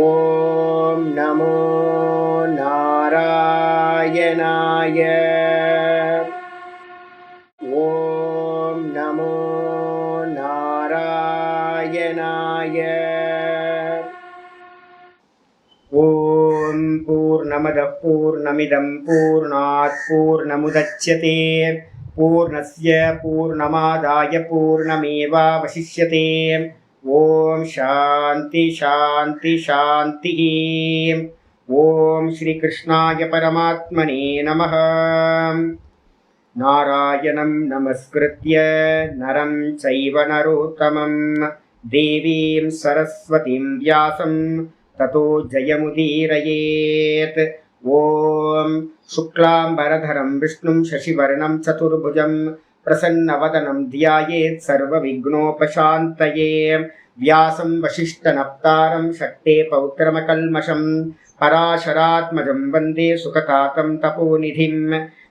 ஓம் நமோ நாராயணாய. ஓம் நமோ நாராயணாய. ஓம் பூர்ணமதః பூர்ணமிதம் பூர்ணாத் பூர்ணமுதச்யதே பூர்ணஸ்ய பூர்ணமாதாய பூர்ணமேவாவசிஷ்யதே. ஓம் சாந்தி சாந்தி சாந்தி. ஓம் ஸ்ரீ கிருஷ்ணாய பரமாத்மனே நமः. நாராயணம் நமஸ்கிருத்ய நரம் சைவ நரோத்தமம் தேவீம் சரஸ்வதீம் வியாசம் ததோ ஜயமுதீரயேத். ஓம் சுக்லாம்பரதரம் விஷ்ணும் சசிவர்ணம் சதுர்புஜம் பிரசன்னவதனம் த்யாயேத் சர்வவிக்னோபசாந்தயே. வியாசம் வசிஷ்டநப்தாரம் சக்தே பௌத்திரமகல்மஷம் பராசராத்மஜம் வந்தே சுகதாதம் தபோநிதிம்.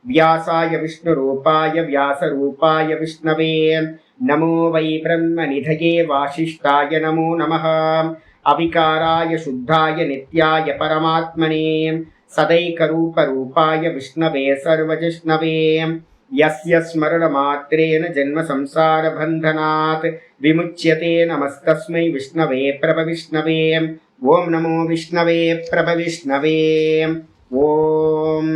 வியாசாய விஷ்ணுரூபாய வியாசரூபாய விஷ்ணவே நமோ வை பிரம்மநிதயே வாசிஷ்டாய நமோ நமः. அவிகாராய சுத்தாய நித்யாய பரமாத்மனே சதைகரூபரூபாய விஷ்ணவே சர்வஜிஷ்ணவே. யஸ்ய ஸ்மரணமாத்ரேன ஜன்ம சம்சார பந்தனாத் விமுச்யதே நமஸ்தஸ்மை விஷ்ணவே பிரபவிஷ்ணவே. ஓம் நமோ விஷ்ணவே பிரபவிஷ்ணவே. ஓம்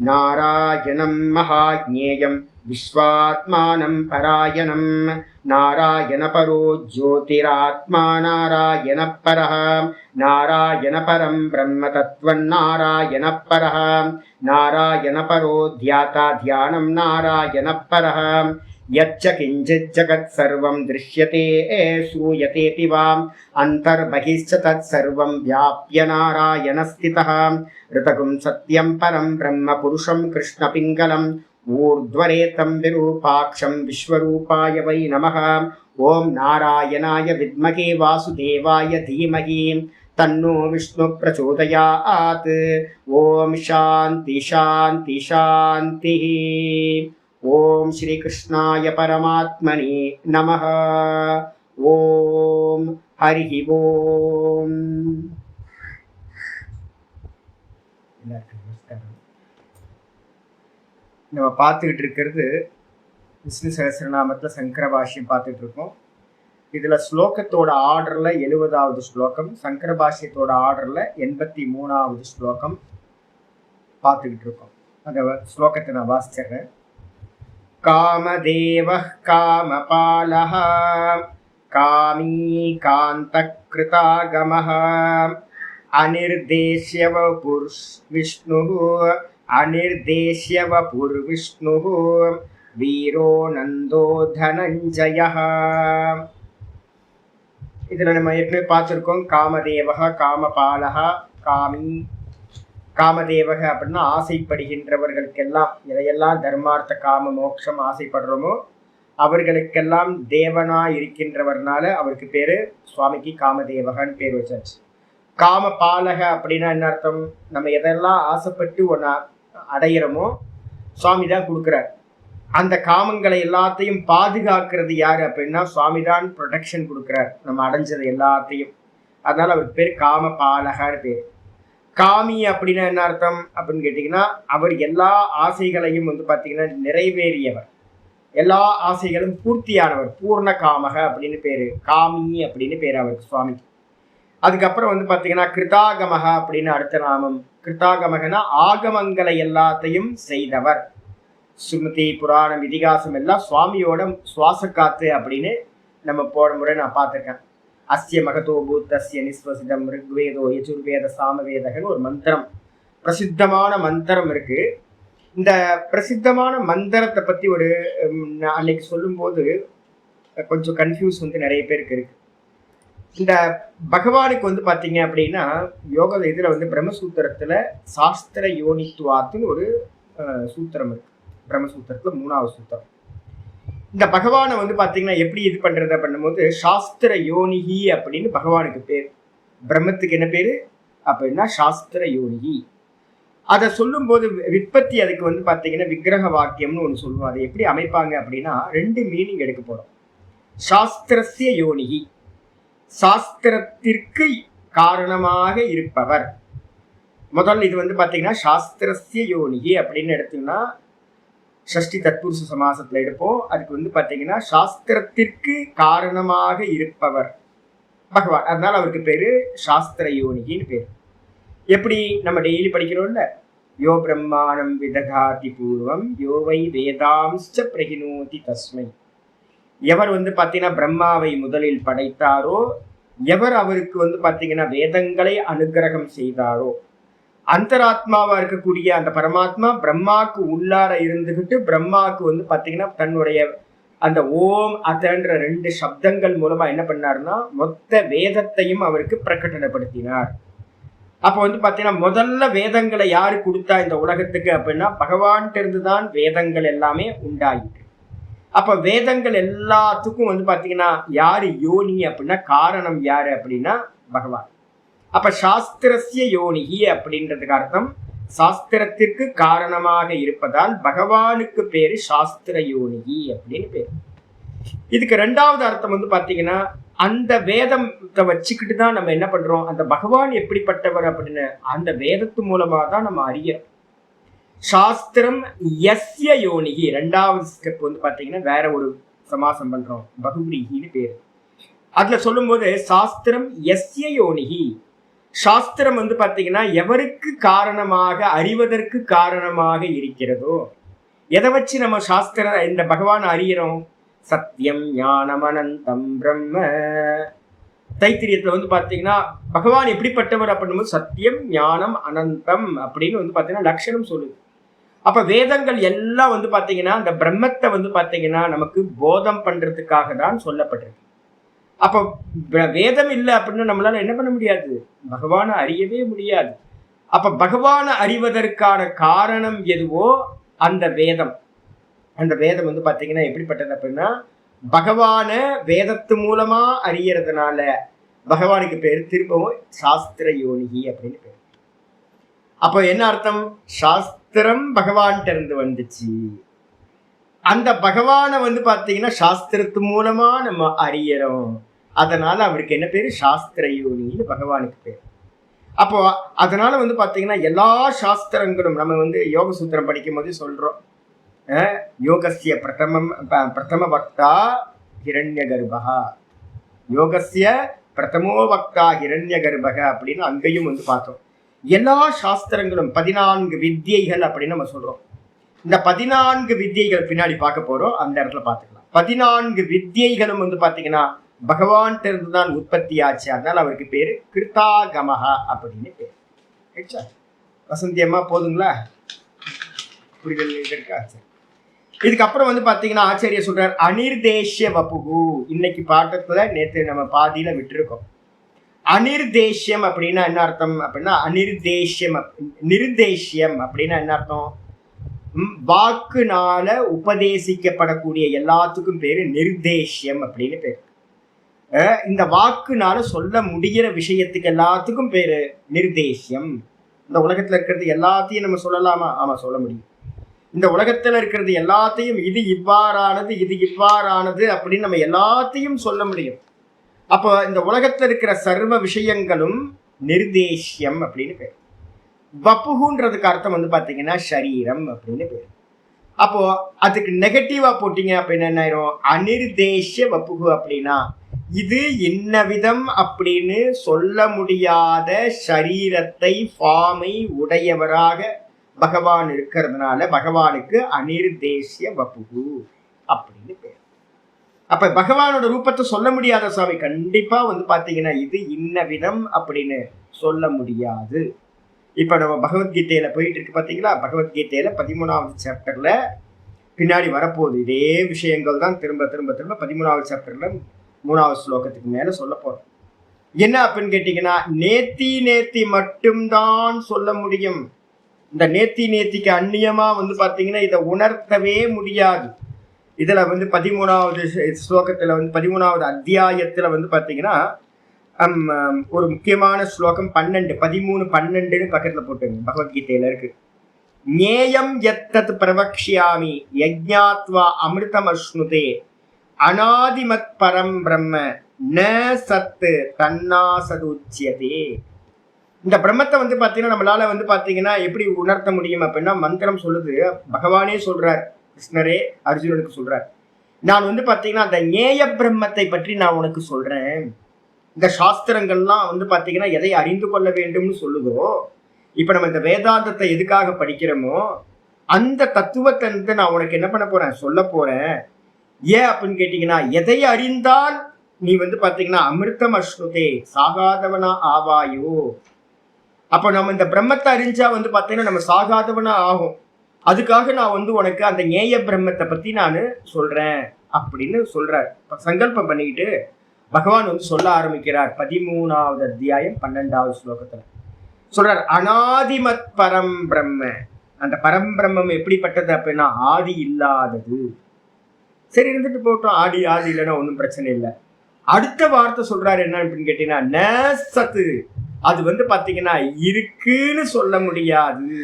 நாராயணம் மகாஜ்ஞேயம் விஸ்வாத்மானம் பராயணம். நாராயண பரோ ஜோதிராத்மா நாராயண பரஹ. நாராயண பரம் பிரம்ம தத்வம் நாராயண பரஹ. நாராயண பரோ த்யாதா தியானம் நாராயண பரஹ. யச்ச கிஞ்சித் ஜகத் சர்வம் திருஷ்யதே ஸ்ரூயதேபி வாம் அந்தர்பகிஷ்ச தத் சர்வம் வியாப்ய நாராயண ஸ்திதः. ரிதகும் சத்யம் பரம் பிரம்ம புருஷம் கிருஷ்ண பிங்கலம் ஊர்த்வரேதம் விரூபாக்ஷம் விஸ்வரூபாய வை நமः. ஓம் நாராயணாய வித்மகே வாசுதேவாய தீமஹி தன்னோ விஷ்ணு பிரச்சோதயாத். ஓம் சாந்தி சாந்தி சாந்தி. ஓம் ஸ்ரீ கிருஷ்ணாய பரமாத்மனே நமः. ஓம் ஹரி ஓம். நம்ம பார்த்துக்கிட்டு இருக்கிறது விஷ்ணு சகஸ்ரநாமத்தில் சங்கர பாஷ்யம் பார்த்துட்டு இருக்கோம். இதில் ஸ்லோகத்தோட ஆர்டரில் 70வது ஸ்லோகம், சங்கர பாஷ்யத்தோட ஆர்டரில் 83வது ஸ்லோகம் பார்த்துக்கிட்டு இருக்கோம். அந்த ஸ்லோகத்தை நான் வாசிச்சிடுறேன். காமதேவः காமபாலः காமீ காந்தக்ருதாகமः அநிர்தேஷ்ய விஷ்ணுः அநிர்தேஷ்ய வபுர்விஷ்ணுः வீரோ நந்தோ தனஞ்சயः. இதில் நம்ம ஏற்கனவே பார்த்துருக்கோம். காமதேவக காமபாலக காமி. காமதேவக அப்படின்னா ஆசைப்படுகின்றவர்களுக்கெல்லாம், எதையெல்லாம் தர்மார்த்த காம மோட்சம் ஆசைப்படுறோமோ அவர்களுக்கெல்லாம் தேவனா இருக்கின்றவர்னால அவருக்கு பேரு சுவாமிக்கு காமதேவகன்னு பேர் வச்சாச்சு. காமபாலக அப்படின்னா என்ன அர்த்தம்? நம்ம எதெல்லாம் ஆசைப்பட்டு ஒன்று அடையிறோமோ சுவாமி தான் கொடுக்குறார். அந்த காமங்களை எல்லாத்தையும் பாதுகாக்கிறது யாரு அப்படின்னா சுவாமி தான் ப்ரொடெக்ஷன் கொடுக்குறார் நம்ம அடைஞ்சது எல்லாத்தையும். அதனால அவருக்கு பேர் காமபாலகன்னு பேர். காமி அப்படின்னா என்ன அர்த்தம் அப்படின்னு கேட்டிங்கன்னா அவர் எல்லா ஆசைகளையும் பார்த்தீங்கன்னா நிறைவேறியவர், எல்லா ஆசைகளும் பூர்த்தியானவர், பூர்ண காமக அப்படின்னு பேர். காமி அப்படின்னு பேர் அவருக்கு சுவாமிக்கு. அதுக்கப்புறம் பார்த்தீங்கன்னா கிருதாகமக அப்படின்னு அடுத்த நாமம். கிருதாகமகனா ஆகமங்களை எல்லாத்தையும் செய்தவர். சுமதி புராணம் இதிகாசம் எல்லாம் சுவாமியோட சுவாச காத்து அப்படின்னு நம்ம போன முறை நான் பார்த்துருக்கேன். அஸ்ய மகதோ பூத்தஸ்ய நிஸ்வசிதம் ரிக்வேதோ யஜுர்வேத சாமவேதகன்னு ஒரு மந்திரம், பிரசித்தமான மந்திரம் இருக்கு. இந்த பிரசித்தமான மந்திரத்தை பற்றி ஒரு அன்னைக்கு சொல்லும்போது கொஞ்சம் கன்ஃபியூஸ் நிறைய பேருக்கு இருக்கு. இந்த பகவானுக்கு பார்த்தீங்க அப்படின்னா யோக இதில் பிரம்மசூத்திரத்தில் சாஸ்திர யோனித்துவாத்துன்னு ஒரு சூத்திரம் இருக்கு. பிரம்மசூத்திரத்தில் 3வது சூத்திரம். இந்த பகவானை பார்த்தீங்கன்னா எப்படி இது பண்ணுறது பண்ணும்போது சாஸ்திர யோனிகி அப்படின்னு பகவானுக்கு பேர். பிரம்மத்துக்கு என்ன பேர் அப்படின்னா சாஸ்திர யோனிகி. அதை சொல்லும்போது விற்பத்தி அதுக்கு பார்த்தீங்கன்னா விக்கிரக வாக்கியம்னு ஒன்று சொல்லுவோம். அதை எப்படி அமைப்பாங்க அப்படின்னா 2 மீனிங் எடுக்க போகிறோம். சாஸ்திரஸ்ய யோனிகி, சாஸ்திரத்திற்கு காரணமாக இருப்பவர். முதல்ல இது பாத்தீங்கன்னா சாஸ்திரஸ்ய யோனிகி அப்படின்னு எடுத்தீங்கன்னா ஷஷ்டி தத்புருஷ சமாசத்துல எடுப்போம். அதுக்கு பாத்தீங்கன்னா சாஸ்திரத்திற்கு காரணமாக இருப்பவர் பகவான். அதனால அவருக்கு பேரு சாஸ்திர யோனிகின்னு பேரு. எப்படி நம்ம டெய்லி படிக்கிறோம்ல, யோ பிரம்மாணம் விதகாதி பூர்வம் யோவை வேதாம்ச பிரகினோதி தஸ்மை. எவர் பாத்தீங்கன்னா பிரம்மாவை முதலில் படைத்தாரோ, எவர் அவருக்கு பாத்தீங்கன்னா வேதங்களை அனுகிரகம் செய்தாரோ, அந்தராத்மாவா இருக்கக்கூடிய அந்த பரமாத்மா பிரம்மாக்கு உள்ளார இருந்துகிட்டு பிரம்மாக்கு பாத்தீங்கன்னா தன்னுடைய அந்த ஓம் அதன்ற 2 சப்தங்கள் மூலமா என்ன பண்ணாருன்னா மொத்த வேதத்தையும் அவருக்கு பிரகடனப்படுத்தினார். அப்ப பாத்தீங்கன்னா முதல்ல வேதங்களை யாரு கொடுத்தா இந்த உலகத்துக்கு அப்படின்னா பகவான்கிட்ட இருந்துதான் வேதங்கள் எல்லாமே உண்டாயிட்டு. அப்ப வேதங்கள் எல்லாத்துக்கும் பாத்தீங்கன்னா யாரு யோனி அப்படின்னா காரணம் யாரு அப்படின்னா பகவான். அப்ப சாஸ்திரஸ்ய யோனிகி அப்படின்றதுக்கு அர்த்தம் சாஸ்திரத்திற்கு காரணமாக இருப்பதால் பகவானுக்கு பேரு சாஸ்திர யோனிகி அப்படின்னு பேரு. இதுக்கு 2வது அர்த்தம் பாத்தீங்கன்னா அந்த வேதத்தை வச்சுக்கிட்டு தான் நம்ம என்ன பண்றோம், அந்த பகவான் எப்படிப்பட்டவர் அப்படின்னு அந்த வேதத்து மூலமா தான் நம்ம அறியறோம். சாஸ்திரம் யஸ்ய யோனிகி 2வது ஸ்டெப் பாத்தீங்கன்னா வேற ஒரு சமாசம் பண்றோம், பகுவிரிகின்னு பேரு. அதுல சொல்லும் போது சாஸ்திரம் யஸ்ய யோனிகி, சாஸ்திரம் பாத்தீங்கன்னா எவருக்கு காரணமாக அறிவதற்கு காரணமாக இருக்கிறதோ. எதை வச்சு நம்ம சாஸ்திர இந்த பகவான் அறியறோம்? சத்தியம் ஞானம் அனந்தம் பிரம்ம. தைத்திரியத்துல பாத்தீங்கன்னா பகவான் எப்படிப்பட்டவர் அப்படின்னு சத்தியம் ஞானம் அனந்தம் அப்படின்னு பாத்தீங்கன்னா லட்சணம் சொல்லுது. அப்ப வேதங்கள் எல்லாம் பாத்தீங்கன்னா அந்த பிரம்மத்தை பாத்தீங்கன்னா நமக்கு போதம் பண்றதுக்காக தான் சொல்லப்பட்டிருக்கு. அப்ப வேதம் இல்லை அப்படின்னா நம்மளால என்ன பண்ண முடியாது, பகவானை அறியவே முடியாது. அப்ப பகவானை அறிவதற்கான காரணம் எதுவோ அந்த வேதம். அந்த வேதம் பாத்தீங்கன்னா எப்படிப்பட்டது அப்படின்னா பகவான வேதத்து மூலமா அறியறதுனால பகவானுக்கு பேரு திரும்பவும் சாஸ்திர யோனிகி அப்படின்னு பேரு. அப்போ என்ன அர்த்தம், சாஸ்திரம் பகவான்கிட்ட இருந்து வந்துச்சு. அந்த பகவானை பாத்தீங்கன்னா சாஸ்திரத்து மூலமா நம்ம அறியறோம். அதனால அவருக்கு என்ன பேரு, சாஸ்திர யோனின்னு பகவானுக்கு பேரு. அப்போ அதனால பாத்தீங்கன்னா எல்லா சாஸ்திரங்களும் நம்ம யோக சூத்திரம் படிக்கும் போது சொல்றோம், யோகஸ்ய பிரதம வக்தா ஹிரண்ய கர்ப்பா, யோகஸ்ய பிரதமோ வக்தா ஹிரண்ய கர்ப்பக அப்படின்னு அங்கேயும் பார்த்தோம். எல்லா சாஸ்திரங்களும் 14 வித்யைகள் அப்படின்னு நம்ம சொல்றோம். இந்த 14 வித்யைகள் பின்னாடி பார்க்க போறோம், அந்த இடத்துல பார்த்துக்கலாம். 14 வித்யைகளும் பாத்தீங்கன்னா பகவான் இருந்துதான் உற்பத்தி ஆச்சு. அதனால அவருக்கு பேரு கிருத்தாகமஹா அப்படின்னு பேரு. வசந்தி அம்மா போதுங்களா, புரிதல் இருக்கா? இதுக்கப்புறம் பாத்தீங்கன்னா ஆச்சாரியர் சொல்றார் அனிர்தேஷ்ய வபுகு. இன்னைக்கு பாட்டத்துல நேற்று நம்ம பாதியில விட்டுருக்கோம். அனிர்தேஷ்யம் அப்படின்னா என்ன அர்த்தம் அப்படின்னா அனிர்தேஷ்யம் நிர்தேஷ்யம் அப்படின்னா என்ன அர்த்தம், வாக்குனால உபதேசிக்கப்படக்கூடிய எல்லாத்துக்கும் பேரு நிர்தேஷ்யம் அப்படின்னு பேரு. இந்த வாக்குனால சொல்ல முடிகிற விஷயத்துக்கு எல்லாத்துக்கும் பேரு நிர்தேஷ்யம். இந்த உலகத்துல இருக்கிறது எல்லாத்தையும் நம்ம சொல்லலாமா? ஆமா, சொல்ல முடியும். இந்த உலகத்துல இருக்கிறது எல்லாத்தையும் இது இவ்வாறானது இது இவ்வாறானது அப்படின்னு நம்ம எல்லாத்தையும் சொல்ல முடியும். அப்போ இந்த உலகத்துல இருக்கிற சர்வ விஷயங்களும் நிர்தேஷ்யம் அப்படின்னு பேர். வப்புகுன்றதுக்கு அர்த்தம் பாத்தீங்கன்னா சரீரம் அப்படின்னு பேர். அப்போ அதுக்கு நெகட்டிவா போட்டீங்க அப்படின்னு என்ன ஆயிரும், அனிர்தேஷ்ய வப்புகு அப்படின்னா இது இன்ன விதம் அப்படின்னு சொல்ல முடியாத சரீரத்தை ஃபார்மை உடையவராக பகவான் இருக்கிறதுனால பகவானுக்கு அனிர்தேஷ்ய வப்புகு அப்படின்னு பேர். அப்ப பகவானோட ரூபத்தை சொல்ல முடியாத சுவாமி கண்டிப்பா பாத்தீங்கன்னா இது இன்ன விதம் அப்படின்னு சொல்ல முடியாது. இப்ப நம்ம பகவத்கீதையில போயிட்டு இருக்கு பாத்தீங்களா, பகவத்கீதையில 13வது சாப்டர்ல பின்னாடி வரப்போகுது இதே விஷயங்கள் தான் திரும்ப திரும்ப திரும்ப 13வது சாப்டர்ல 3வது ஸ்லோகத்துக்கு மேல சொல்ல போறோம். என்ன அப்படின்னு கேட்டீங்கன்னா நேத்தி மட்டும்தான் சொல்ல முடியும். இந்த நேத்திக்கு அந்நியமா பாத்தீங்கன்னா இதை உணர்த்தவே முடியாது. இதுல 13வது ஸ்லோகத்துல 13வது அத்தியாயத்துல பாத்தீங்கன்னா ஒரு முக்கியமான ஸ்லோகம் 13:12 பக்கத்துல போட்டுங்க, பகவத்கீதையில இருக்கு. ஞேயம் யத்தத் பிரவக்ஷ்யாமி யஜ்ஞாத்வா அமிர்தம் அஸ்னுதே அநாதிமத் பரம் பிரம்ம ந சத்து தன்னாசது உச்சியதே. இந்த பிரம்மத்தை வந்து பாத்தீங்கன்னா நம்மளால வந்து பாத்தீங்கன்னா எப்படி உணர்த்த முடியும் அப்படின்னா, மந்திரம் சொல்லுது, பகவானே சொல்றார், கிருஷ்ணரே அர்ஜுனனுக்கு சொல்றார், நான் வந்து பாத்தீங்கன்னா அந்த நேய பிரம்மத்தை பற்றி நான் உனக்கு சொல்றேன். இந்த சாஸ்திரங்கள்லாம் வந்து பாத்தீங்கன்னா எதை அறிந்து கொள்ள வேண்டும்னு சொல்லுதோ, இப்ப நம்ம இந்த வேதாந்தத்தை எதுக்காக படிக்கிறோமோ அந்த தத்துவத்தை வந்து நான் உனக்கு என்ன பண்ண போறேன், சொல்ல போறேன். ஏன் அப்படின்னு கேட்டீங்கன்னா, எதை அறிந்தால் நீ வந்து பாத்தீங்கன்னா அமிர்தம் அஸ்னுதே சாகாதவனா ஆவாயோ. அப்ப நம்ம இந்த பிரம்மத்தை அறிஞ்சா வந்து பாத்தீங்கன்னா நம்ம சாகாதவனா ஆகும். அதுக்காக நான் வந்து உனக்கு அந்த நேய பிரம்மத்தை பத்தி நான் சொல்றேன் அப்படின்னு சொல்றார். சங்கல்பம் பண்ணிக்கிட்டு பகவான் வந்து சொல்ல ஆரம்பிக்கிறார். 13வது அத்தியாயம் 12வது ஸ்லோகத்துல சொல்றார், அனாதிமத் பரம் பிரம்ம. அந்த பரம்பிரம்மம் எப்படிப்பட்டது அப்படின்னா ஆதி இல்லாதது. சரி, இருந்துட்டு போட்டோம், ஆதி இல்லைன்னா ஒன்றும் பிரச்சனை இல்லை. அடுத்த வார்த்தை சொல்றாரு என்ன அப்படின்னு கேட்டீங்கன்னா, ந சத்து. அது வந்து பாத்தீங்கன்னா இருக்குன்னு சொல்ல முடியாது.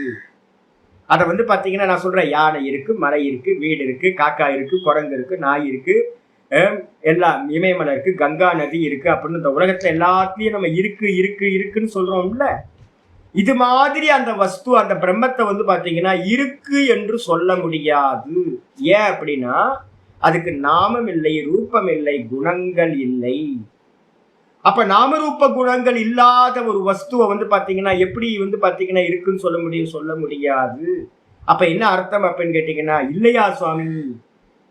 அதை வந்து பாத்தீங்கன்னா நான் சொல்றேன், யானை இருக்கு, மலை இருக்கு, வீடு இருக்கு, காக்கா இருக்கு, குரங்கு இருக்கு, நாய் இருக்கு, எல்லாம் இமயமலை இருக்கு, கங்கா நதி இருக்கு அப்படின்னு இந்த உலகத்துல எல்லாத்தையும் நம்ம இருக்கு இருக்கு இருக்குன்னு சொல்றோம்ல. இது மாதிரி அந்த வஸ்து, அந்த பிரம்மத்தை வந்து பாத்தீங்கன்னா இருக்கு என்று சொல்ல முடியாது. ஏன் அப்படின்னா அதுக்கு நாமம் இல்லை, ரூபம் இல்லை, குணங்கள் இல்லை. அப்ப நாமரூப குணங்கள் இல்லாத ஒரு வஸ்துவை வந்து பாத்தீங்கன்னா எப்படி வந்து பாத்தீங்கன்னா இருக்குன்னு சொல்ல முடியாது. அப்ப என்ன அர்த்தம் அப்படின்னு கேட்டீங்கன்னா, இல்லையா சுவாமி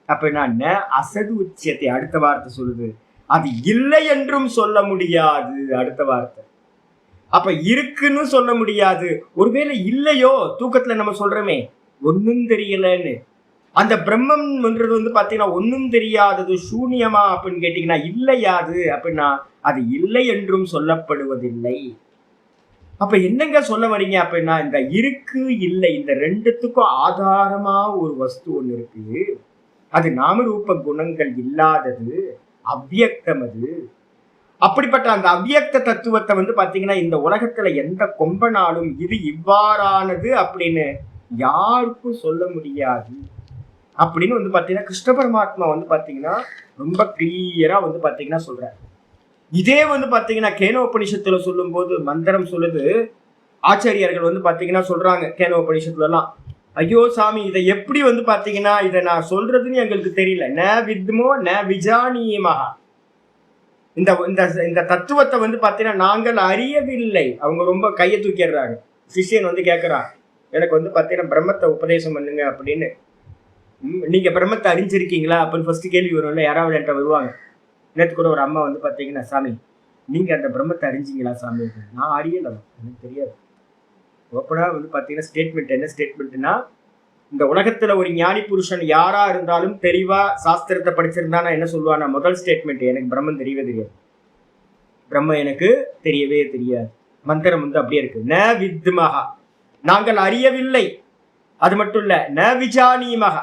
அப்படின்னா அசது உச்சியத்தை அடுத்த வார்த்தை சொல்லுது, அது இல்லை என்றும் சொல்ல முடியாது. அடுத்த வார்த்தை அப்ப இருக்குன்னு சொல்ல முடியாது. ஒருவேளை இல்லையோ, தூக்கத்துல நம்ம சொல்றோமே ஒன்னும் தெரியலன்னு, அந்த பிரம்மம்ன்றது வந்து பாத்தீங்கன்னா ஒன்னும் தெரியாதது, சூன்யமா அப்படின்னு கேட்டீங்கன்னா இல்லையாது அப்படின்னா அது இல்லை என்றும் சொல்லப்படுவதில்லை. அப்ப என்னங்க சொல்ல வரீங்க அப்படின்னா, இந்த இருக்கு இல்லை இந்த ரெண்டுத்துக்கும் ஆதாரமா ஒரு வஸ்து ஒண்ணு இருக்கு. அது நாமரூப குணங்கள் இல்லாதது, அவ்வியக்தம். அது அப்படிப்பட்ட அந்த அவ்வியக்த தத்துவத்தை வந்து பாத்தீங்கன்னா இந்த உலகத்துல எந்த கொம்பனாலும் இது இவ்வாறானது அப்படின்னு யாருக்கும் சொல்ல முடியாது அப்படின்னு வந்து பாத்தீங்கன்னா கிருஷ்ண பரமாத்மா வந்து பாத்தீங்கன்னா ரொம்ப கிளியரா வந்து பாத்தீங்கன்னா சொல்றாரு. இதே வந்து பாத்தீங்கன்னா கேனோபனிஷத்துல சொல்லும் போது மந்திரம் சொல்லுது, ஆச்சாரியர்கள் வந்து பாத்தீங்கன்னா சொல்றாங்க கேனோபனிஷத்துல எல்லாம், ஐயோ சாமி இதை எப்படி வந்து பாத்தீங்கன்னா இதை நான் சொல்றதுன்னு எங்களுக்கு தெரியல. ந வித்மோ ந விஜானியமாக. இந்த இந்த தத்துவத்தை வந்து பாத்தீங்கன்னா நாங்கள் அறியவில்லை. அவங்க ரொம்ப கையை தூக்கிடுறாங்க. சிஷ்யன் வந்து கேட்கறான், எனக்கு வந்து பாத்தீங்கன்னா பிரம்மத்தை உபதேசம் பண்ணுங்க அப்படின்னு. நீங்க பிரம்மத்தை அறிஞ்சிருக்கீங்களா அப்படின்னு ஃபர்ஸ்ட் கேள்வி வரும்ல, யாராவது என்கிட்ட வருவாங்க. நேற்று கூட ஒரு அம்மா வந்து பாத்தீங்கன்னா, சாமி நீங்க அந்த பிரம்மத்தை அறிஞ்சிங்களா சாமி? நான் அறியல, எனக்கு தெரியாது. ஓப்பனா வந்து பாத்தீங்கன்னா ஸ்டேட்மெண்ட் என்ன ஸ்டேட்மெண்ட்னா, இந்த உலகத்துல ஒரு ஞானி புருஷன் யாரா இருந்தாலும் தெளிவா சாஸ்திரத்தை படிச்சிருந்தானா என்ன சொல்லுவானா, முதல் ஸ்டேட்மெண்ட், எனக்கு பிரம்மம் தெரியவே தெரியாது, பிரம்மம் எனக்கு தெரியவே தெரியாது. மந்திரம் வந்து அப்படியே இருக்கு, ந வித்மஹா, நாங்கள் அறியவில்லை. அது மட்டும் இல்ல, ந விஜானீமக,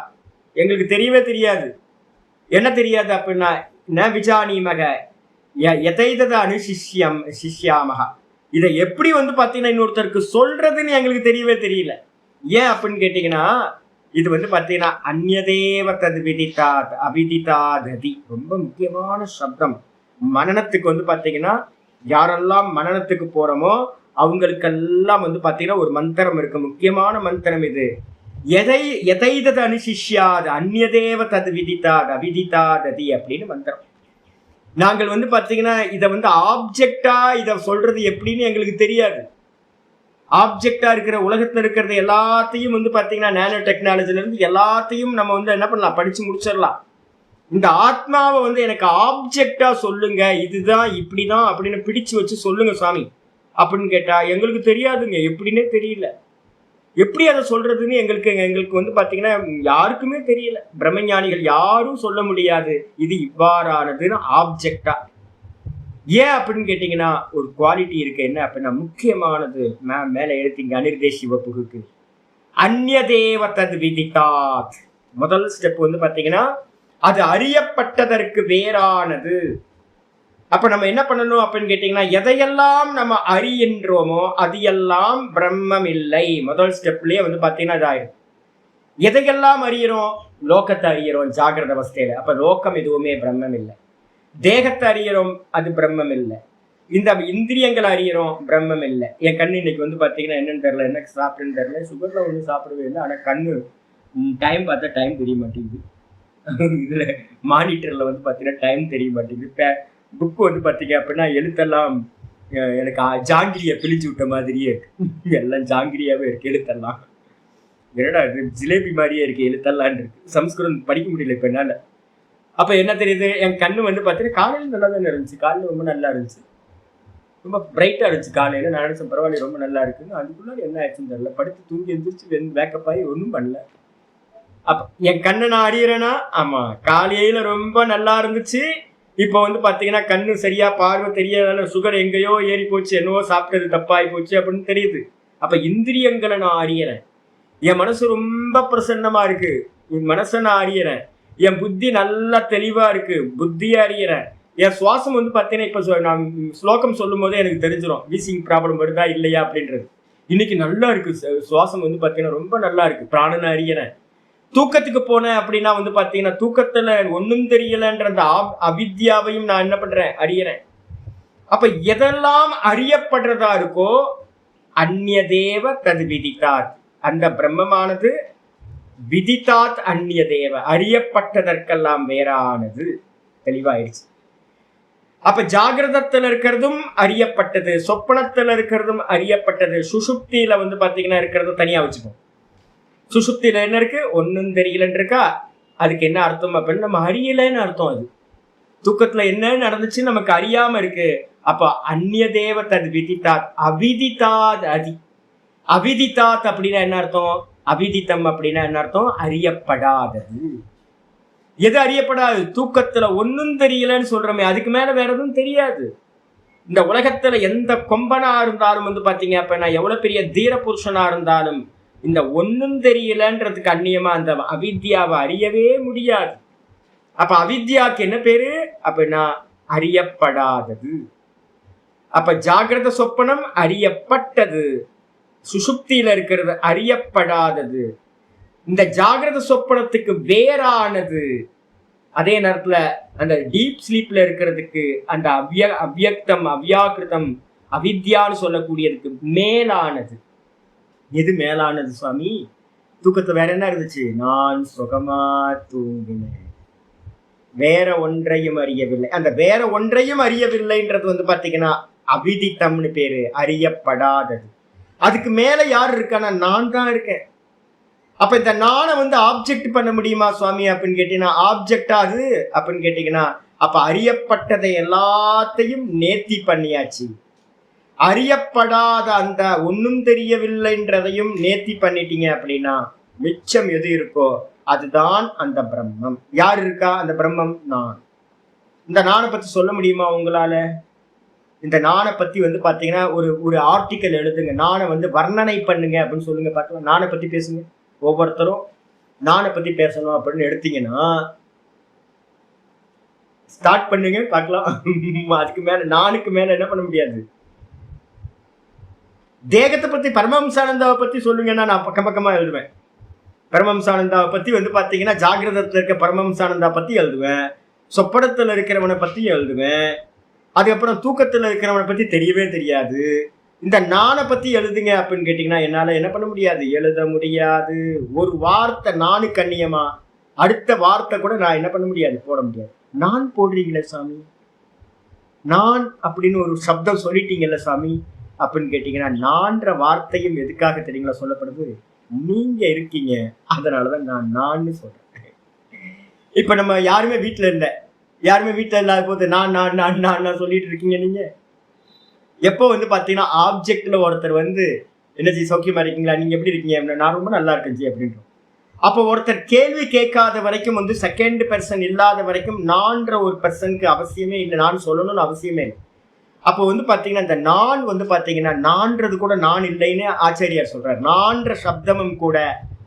எங்களுக்கு தெரியவே தெரியாது. என்ன தெரியாது அப்படின்னா, ந விஜானீமக எதைதத அனுசிஷ்யம் சிஷ்யாமக, இதை எப்படி வந்து பாத்தீங்கன்னா இன்னொருத்தருக்கு சொல்றதுன்னு எங்களுக்கு தெரியவே தெரியல. ஏன் அப்படின்னு கேட்டீங்கன்னா, இது வந்து பாத்தீங்கன்னா அந்நியதேவ தது விதித்தாத் அபிதிதாததி, ரொம்ப முக்கியமான சப்தம். மனனத்துக்கு வந்து பாத்தீங்கன்னா யாரெல்லாம் மனனத்துக்கு போறோமோ அவங்களுக்கெல்லாம் வந்து பாத்தீங்கன்னா ஒரு மந்திரம் இருக்கு, முக்கியமான மந்திரம் இது. எதைதது அனுசிஷ்யாது அந்நியதேவ தது விதித்தாத் அபிதிதாததி அப்படின்னு மந்திரம். நாங்கள் வந்து பாத்தீங்கன்னா இதை வந்து ஆப்ஜெக்டா இதை சொல்றது எப்படின்னு எங்களுக்கு தெரியாது. ஆப்ஜெக்டா இருக்கிற உலகத்துல இருக்கிறது எல்லாத்தையும் வந்து பாத்தீங்கன்னா நானோ டெக்னாலஜில இருந்து எல்லாத்தையும் நம்ம வந்து என்ன பண்ணலாம், படிச்சு முடிச்சிடலாம். இந்த ஆத்மாவை வந்து எனக்கு ஆப்ஜெக்டா சொல்லுங்க, இதுதான் இப்படிதான் அப்படின்னு பிடிச்சு வச்சு சொல்லுங்க சாமி அப்படின்னு கேட்டா எங்களுக்கு தெரியாதுங்க, எப்படின்னே தெரியல. எப்படி அதை சொல்றதுன்னு எங்களுக்கு வந்து பாத்தீங்கன்னா யாருக்குமே தெரியல. பிரம்மஞானிகள் யாரும் சொல்ல முடியாது இது இவ்வாறானதுன்னு ஆப்ஜெக்டா. ஏன் அப்படின்னு கேட்டீங்கன்னா ஒரு குவாலிட்டி இருக்கு, என்ன அப்படின்னா முக்கியமானது, மேல எழுத்திங்க அனிர்தேஷ் சிவப்புக்கு அந்நியதேவ தது விதித்தாத். முதல் ஸ்டெப் வந்து பாத்தீங்கன்னா அது அறியப்பட்டதற்கு வேறானது. அப்ப நம்ம என்ன பண்ணணும் அப்படின்னு கேட்டீங்கன்னா, எதையெல்லாம் நம்ம அறிகின்றோமோ அது எல்லாம் பிரம்மம் இல்லை. முதல் ஸ்டெப்லயே வந்து பாத்தீங்கன்னா இதாயிடும். எதையெல்லாம் அறிகிறோம், லோகத்தை அறிகிறோம் ஜாகிரத அவஸ்தையில, அப்ப லோகம் எதுவுமே பிரம்மம் இல்லை. தேகத்தை அறியறோம், அது பிரம்மம் இல்லை. இந்த இந்திரியங்களை அறியறோம், பிரம்மம் இல்லை. என் கண்ணு இன்னைக்கு வந்து பாத்தீங்கன்னா என்னன்னு தெரியல, என்ன சாப்பிட்டுன்னு தெரியல, சுகர்ல ஒன்றும் சாப்பிடவே இல்லை. ஆனா கண்ணு டைம் பார்த்தா டைம் தெரிய மாட்டேங்குது. இதுல மானிட்டர்ல வந்து பாத்தீங்கன்னா டைம் தெரிய மாட்டேங்குது. இப்ப புக்கு வந்து பாத்தீங்க அப்படின்னா எழுத்தெல்லாம் எனக்கு ஜாங்கிரியை பிழிச்சு விட்ட மாதிரியே இருக்கு. எல்லாம் ஜாங்கிரியாவே இருக்கு எழுத்தெல்லாம். என்னடா இது ஜிலேபி மாதிரியே இருக்கு எழுத்தெல்லாம் இருக்கு. சம்ஸ்கிருதம் படிக்க முடியல இப்ப என்னால. அப்ப என்ன தெரியுது, என் கண்ணு வந்து பாத்தீங்கன்னா காலையில நல்லா தானே இருந்துச்சு, காலையில ரொம்ப நல்லா இருந்துச்சு, ரொம்ப பிரைட்டா இருந்துச்சு காலையில. நான் நினைச்சேன் பரவாயில்ல ரொம்ப நல்லா இருக்குன்னு. அதுக்குள்ள என்ன ஆயிடுச்சுன்னு தெரியல, படுத்து தூங்கி எழுந்திரிச்சு வேக்கப் ஆகி ஒன்றும் பண்ணல. அப்ப என் கண்ணை நான் அறியறேன்னா, ஆமா காலையில ரொம்ப நல்லா இருந்துச்சு, இப்போ வந்து பாத்தீங்கன்னா கண்ணு சரியா பார்வை தெரியல, சுகர் எங்கேயோ ஏறி போச்சு, என்னவோ சாப்பிட்டது தப்பாகி போச்சு அப்படின்னு தெரியுது. அப்ப இந்திரியங்களை நான் அறியறேன். என் மனசு ரொம்ப பிரசன்னமா இருக்கு, என் மனசை நான் அறியறேன். என் புத்தி நல்லா தெளிவா இருக்கு, புத்தியை அறியறேன். என் சுவாசம் வந்து பாத்தீங்கன்னா இப்ப நான் ஸ்லோகம் சொல்லும் போதே எனக்கு தெரிஞ்சிடும் வீசிங் ப்ராப்ளம் வருதா இல்லையா அப்படின்றது. இன்னைக்கு நல்லா இருக்கு சுவாசம் வந்து பாத்தீங்கன்னா ரொம்ப நல்லா இருக்கு, பிராணனை அறியறேன். தூக்கத்துக்கு போனேன் அப்படின்னா வந்து பாத்தீங்கன்னா தூக்கத்துல ஒன்னும் தெரியலன்ற அந்த அவித்யாவையும் நான் என்ன பண்றேன், அறியறேன். அப்ப எதெல்லாம் அறியப்படுறதா இருக்கோ அந்நிய தேவ தது விதித்தாத், அந்த பிரம்மமானது விதித்தாத் அந்நிய தேவ, அறியப்பட்டதற்கெல்லாம் வேறானது. தெளிவாயிடுச்சு. அப்ப ஜாகிரதத்துல இருக்கிறதும் அறியப்பட்டது, சொப்பனத்துல இருக்கிறதும் அறியப்பட்டது, சுஷுப்தியில வந்து பாத்தீங்கன்னா இருக்கிறதும் தனியா வச்சுக்கோ. சுசுப்தியில என்ன இருக்கு, ஒன்னும் தெரியலன்னு இருக்கா, அதுக்கு என்ன அர்த்தம் அப்படின்னு நம்ம அறியலன்னு அர்த்தம். அது தூக்கத்துல என்ன நடந்துச்சு நமக்கு அறியாம இருக்கு. அப்ப அந்நிய தேவ தத் விதித்தாத், அவிதித்தாத் அதி. அவிதித்தாத் அப்படின்னா என்ன அர்த்தம், அவிதித்தம் அப்படின்னா என்ன அர்த்தம், அறியப்படாதது. எது அறியப்படாது, தூக்கத்துல ஒன்னும் தெரியலன்னு சொல்றோமே, அதுக்கு மேல வேற எதுவும் தெரியாது. இந்த உலகத்துல எந்த கொம்பனா இருந்தாலும் வந்து பாத்தீங்க அப்படின்னா, எவ்வளவு பெரிய தீர புருஷனா இருந்தாலும் இந்த ஒன்னும் தெரியலன்றதுக்கு அந்நியமா அந்த அவித்யாவை அறியவே முடியாது. அப்ப அவித்யாக்கு என்ன பேரு அப்படின்னா அறியப்படாதது. அப்ப ஜாகிரத சொப்பனம் அறியப்பட்டது, சுசுப்தியில இருக்கிறது அறியப்படாதது. இந்த ஜாகிரத சொப்பனத்துக்கு வேறானது. அதே நேரத்துல அந்த டீப் ஸ்லீப்ல இருக்கிறதுக்கு அந்த அவ்யக்தம் அவ்யாக்கிருதம் அவித்யான்னு சொல்லக்கூடியதுக்கு மேலானது. எது மேலானது சுவாமி? தூக்கத்துல வேற என்ன இருந்துச்சு, நான் சுகமா தூங்கினேன், வேற ஒன்றையும் அறியவில்லை. அந்த வேற ஒன்றையும் அறியவில்லைன்றது வந்து பாத்தீங்கன்னா அவிதித்தம்னு பேரு, அறியப்படாதது. அதுக்கு மேல யார் இருக்கானா, நான் தான் இருக்கேன். அப்ப இந்த நானை வந்து ஆப்ஜெக்ட் பண்ண முடியுமா சுவாமி அப்படின்னு கேட்டீங்கன்னா, ஆப்ஜெக்டா அது அப்படின்னு கேட்டீங்கன்னா, அப்ப அறியப்பட்டதை எல்லாத்தையும் நேர்த்தி பண்ணியாச்சு. அறியப்படாத அந்த ஒன்னும் தெரியவில்லைன்றதையும் நேர்த்தி பண்ணிட்டீங்க அப்படின்னா மிச்சம் எது இருக்கோ அதுதான் அந்த பிரம்மம். யார் இருக்கா அந்த பிரம்மம்? நான். இந்த நானை பத்தி சொல்ல முடியுமா உங்களால? இந்த நானை பத்தி வந்து பாத்தீங்கன்னா ஒரு ஆர்டிக்கல் எழுதுங்க, நானை வந்து வர்ணனை பண்ணுங்க அப்படின்னு சொல்லுங்க பார்க்கலாம். நானை பத்தி பேசுங்க, ஒவ்வொருத்தரும் நானை பத்தி பேசணும் அப்படின்னு எடுத்தீங்கன்னா ஸ்டார்ட் பண்ணுங்க பார்க்கலாம். அதுக்கு மேல நானுக்கு மேல என்ன பண்ண முடியாது. தேகத்தை பத்தி பரமஹம்சானந்தாவை பத்தி சொல்லுங்கன்னா நான் பக்கம் பக்கமா எழுதுவேன். பரமஹம்சானந்தாவை பத்தி வந்து பாத்தீங்கன்னா ஜாகிரதத்துல இருக்க பரமஹம்சானந்தா பத்தி எழுதுவேன், சொப்பனத்துல இருக்கிறவனை பத்தி எழுதுவேன், அதுக்கப்புறம் தூக்கத்துல இருக்கிறவனை பத்தி தெரியவே தெரியாது. இந்த நானை பத்தி எழுதுங்க அப்படின்னு கேட்டீங்கன்னா என்னால என்ன பண்ண முடியாது, எழுத முடியாது. ஒரு வார்த்தை நானுக்கு அந்நியமா அடுத்த வார்த்தை கூட நான் என்ன பண்ண முடியாது, போட முடியாது. நான் போடுறீங்களே சாமி, நான் அப்படின்னு ஒரு சப்தம் சொல்லிட்டீங்கல்ல சாமி அப்படின்னு கேட்டீங்கன்னா, நான்ற வார்த்தையும் எதுக்காக தெரியுங்களா சொல்லப்படுது, நீங்க இருக்கீங்க அதனாலதான் நான் சொல்றேன். இப்ப நம்ம யாருமே வீட்டுல இல்லை, யாருமே வீட்டுல இல்லாத போது நான் நான் நான் நான் சொல்லிட்டு இருக்கீங்க. நீங்க எப்போ வந்து பாத்தீங்கன்னா ஆப்ஜெக்ட்ல ஒருத்தர் வந்து என்ன ஜி சௌக்கியமா இருக்கீங்களா, நீங்க எப்படி இருக்கீங்க, நான் ரொம்ப நல்லா இருக்கேன் ஜி அப்படின்றோம். அப்போ ஒருத்தர் கேள்வி கேட்காத வரைக்கும் வந்து செகண்ட் பர்சன் இல்லாத வரைக்கும் நான்ற ஒரு பர்சனுக்கு அவசியமே இல்லை, நான் சொல்லணும்னு அவசியமே இல்லை. அப்போ வந்து பாத்தீங்கன்னா இந்த நான் வந்து பாத்தீங்கன்னா நான்றது கூட நான் இல்லைன்னு ஆச்சாரியார் சொல்றார். நான்ற சப்தமும் கூட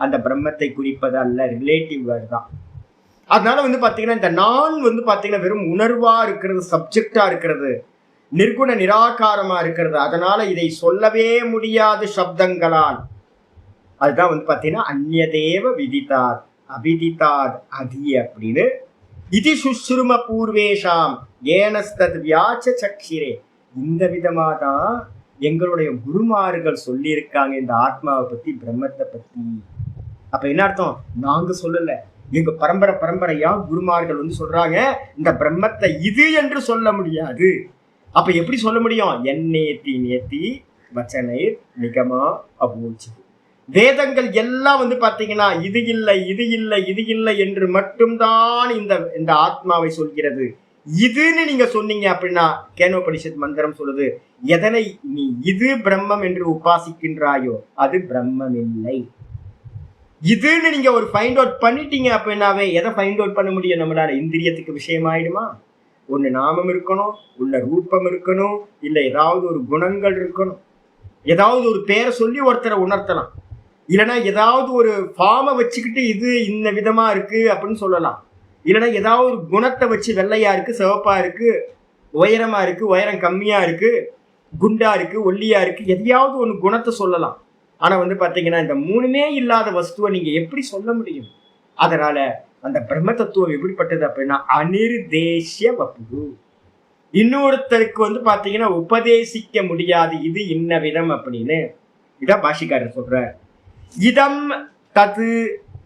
அந்த பிரம்மத்தை குறிப்பது அல்ல, ரிலேட்டிவ் வேர்டு தான். அதனால வந்து பாத்தீங்கன்னா இந்த நான் வந்து பாத்தீங்கன்னா வெறும் உணர்வா இருக்கிறது, சப்ஜெக்டா இருக்கிறது, நிர்குண நிராகாரமா இருக்கிறது. அதனால இதை சொல்லவே முடியாது சப்தங்களால். அதுதான் வந்து பாத்தீங்கன்னா அந்நியதேவ விதித்தாத் அவிதித்தாத் அதி அப்படின்னு. இது சுஷ்ரும பூர்வேஷாம் ஏனஸ்தத் வியாச்ச சக்ஷிரே. இந்த விதமா தான் எங்களுடைய குருமார்கள் சொல்லியிருக்காங்க இந்த ஆத்மாவை பத்தி, பிரம்மத்தை பத்தி. அப்ப என்ன அர்த்தம்? நாங்க சொல்லல, எங்க பரம்பரையா குருமார்கள் சொல்றாங்க இந்த பிரம்மத்தை இது என்று சொல்ல முடியாது. அப்ப எப்படி சொல்ல முடியும்? எண்ணேத்தி நேத்தி வச்சனை நிகமா அபூச்சி. வேதங்கள் எல்லாம் பாத்தீங்கன்னா இது இல்லை இது இல்லை இது இல்லை என்று மட்டும்தான் இந்த ஆத்மாவை சொல்கிறது. இதுன்னு நீங்க சொன்னீங்க அப்படின்னா கேனோபனிஷத் மந்திரம் சொல்லுது, எதனை நீ இது பிரம்மம் என்று உபாசிக்கின்றாயோ அது பிரம்மம் இல்லை. இதுன்னு நீங்க ஒரு ஃபைண்ட் அவுட் பண்ணிட்டீங்க அப்படின்னாவே எதை ஃபைண்ட் அவுட் பண்ண முடியும் நம்மளால? இந்திரியத்துக்கு விஷயமாயிடுமா? ஒண்ணு நாமம் இருக்கணும், உள்ள ரூபம் இருக்கணும், இல்ல ஏதாவது ஒரு குணங்கள் இருக்கணும், ஏதாவது ஒரு பேரை சொல்லி ஒருத்தரை உணர்த்தலாம், இல்லைன்னா ஏதாவது ஒரு ஃபார்மை வச்சுக்கிட்டு இது இந்த விதமா இருக்கு அப்படின்னு சொல்லலாம், இல்லைன்னா ஏதாவது ஒரு குணத்தை வச்சு வெள்ளையா இருக்கு, சிவப்பா இருக்கு, உயரமா இருக்கு, உயரம் கம்மியா இருக்கு, குண்டா இருக்கு, ஒல்லியா இருக்கு, எதையாவது ஒன்று குணத்தை சொல்லலாம். ஆனா பாத்தீங்கன்னா இந்த மூணுமே இல்லாத வஸ்துவை நீங்க எப்படி சொல்ல முடியும்? அதனால அந்த பிரம்ம தத்துவம் எப்படிப்பட்டது அப்படின்னா அனிர்தேஷ்ய வபு. இன்னொருத்தருக்கு பாத்தீங்கன்னா உபதேசிக்க முடியாது இது இன்ன விதம் அப்படின்னு. இதான் பாஷிக்காரர் சொல்றார். இதம் தது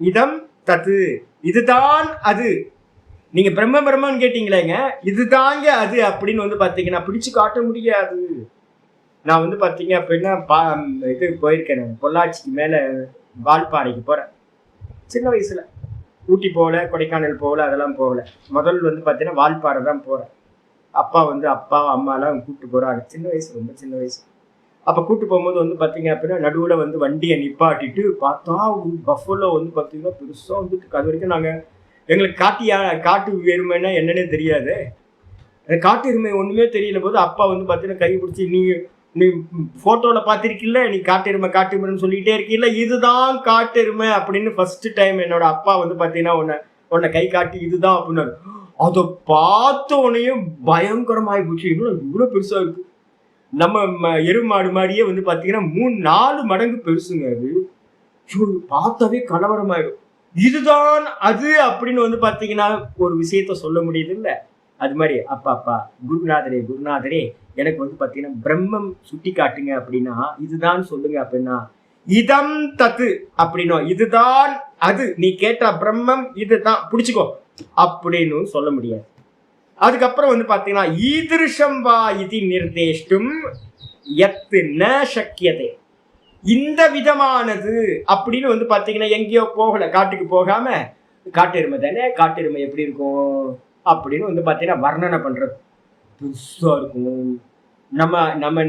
இதம் தது, இதுதான் அது. நீங்க பிரம்மன்னு கேட்டீங்களேங்க, இதுதாங்க அது அப்படின்னு பாத்தீங்கன்னா பிடிச்சு காட்ட முடியாது. நான் பாத்தீங்க அப்படின்னா இது போயிருக்கேன், பொள்ளாச்சிக்கு மேல வால்பாறைக்கு போறேன். சின்ன வயசுல ஊட்டி போகல, கொடைக்கானல் போகல, அதெல்லாம் போகல. முதல் பாத்தீங்கன்னா வால்பாறை தான் போறேன். அப்பா அப்பா அம்மாலாம் கூப்பிட்டு போறாங்க. சின்ன வயசு, ரொம்ப சின்ன வயசு. அப்ப கூப்பிட்டு போகும்போது பாத்தீங்க அப்படின்னா நடுவுல வண்டியை நிப்பாட்டிட்டு பார்த்தா பஃபலோ பாத்தீங்கன்னா பெருசா அது வரைக்கும் நாங்க எங்களுக்கு காட்டு எருமைன்னா என்னன்னே தெரியாது. காட்டு எருமை ஒண்ணுமே தெரியல போது அப்பா பாத்தீங்கன்னா கை பிடிச்சி, நீ போட்டோல பாத்திருக்கீல்ல, நீ காட்டெருமைன்னு சொல்லிக்கிட்டே இருக்கீல்ல, இதுதான் காட்டெருமை அப்படின்னு ஃபர்ஸ்ட் டைம் என்னோட அப்பா பாத்தீங்கன்னா உன்னை கை காட்டி இதுதான் அப்படின்னாரு. அதை பார்த்த உடனே பயங்கரமாயி போச்சு. இவ்வளவு பெருசா இருக்கு, நம்ம எருமாடு மாதிரியே பாத்தீங்கன்னா 3-4 மடங்கு பெருசுங்க. அது பார்த்தாவே கலவரமாயிடும். இதுதான் அது அப்படின்னு பாத்தீங்கன்னா ஒரு விஷயத்த சொல்ல முடியுது இல்ல? அது மாதிரி அப்பா குருநாதரே எனக்கு பாத்தீங்கன்னா பிரம்மம் சுட்டி காட்டுங்க அப்படின்னா இதுதான் சொல்லுங்க அப்படின்னா இதம் தத்து அப்படின்னா இதுதான் அது, நீ கேட்ட பிரம்மம் இதுதான் புடிச்சுக்கோ அப்படின்னு சொல்ல முடியாது. அதுக்கப்புறம் பாத்தீங்கன்னா ஈதிருஷம் வா இது நிர்தேஷ்டும் எத்து ந சக்கியதே, இந்த விதமானது அப்படின்னு பாத்தீங்கன்னா எங்கேயோ போகல, காட்டுக்கு போகாம காட்டெருமை தானே, காட்டெருமை எப்படி இருக்கும் அப்படின்னு பாத்தீங்கன்னா வர்ணனை பண்றது. பெருசா இருக்கும். நம்ம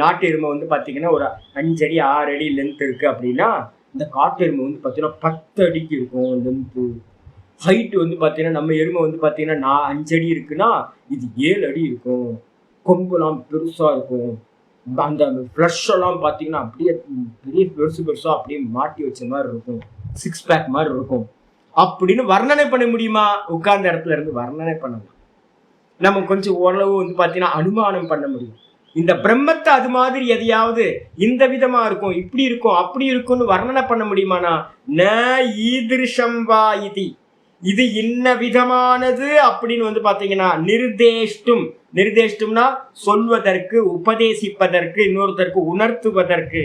நாட்டு எருமை பாத்தீங்கன்னா ஒரு 5 அடி 6 அடி லென்த் இருக்கு அப்படின்னா இந்த காட்டு எருமை பாத்தீங்கன்னா 10 அடிக்கு இருக்கும் லென்த்து. ஹைட் பாத்தீங்கன்னா நம்ம எருமை பாத்தீங்கன்னா 5 அடி இருக்குன்னா இது 7 அடி இருக்கும். கொம்புலாம் பெருசா இருக்கும். அந்த ஃப்ளஷ் எல்லாம் பாத்தீங்கன்னா அப்படியே பெரிய பெருசா அப்படியே மாட்டி வச்ச மாதிரி இருக்கும், 6 பேக் மாதிரி இருக்கும். அப்படின்னு வர்ணனை பண்ண முடியுமா? உட்கார்ந்த இடத்துல இருந்து வர்ணனை பண்ணலாம். நம்ம கொஞ்சம் ஓரளவு பாத்தீங்கன்னா அனுமானம் பண்ண முடியும். இந்த பிரம்மத்தை அது மாதிரி எதையாவது இந்த விதமா இருக்கும், இப்படி இருக்கும், அப்படி இருக்கும்னு வர்ணனை பண்ண முடியுமானா ந ஈதிருஷம் வா இதி, இது இன்ன விதமானது அப்படின்னு பாத்தீங்கன்னா நிர்தேஷ்டும்னா சொல்வதற்கு, உபதேசிப்பதற்கு, இன்னொருத்தருக்கு உணர்த்துவதற்கு,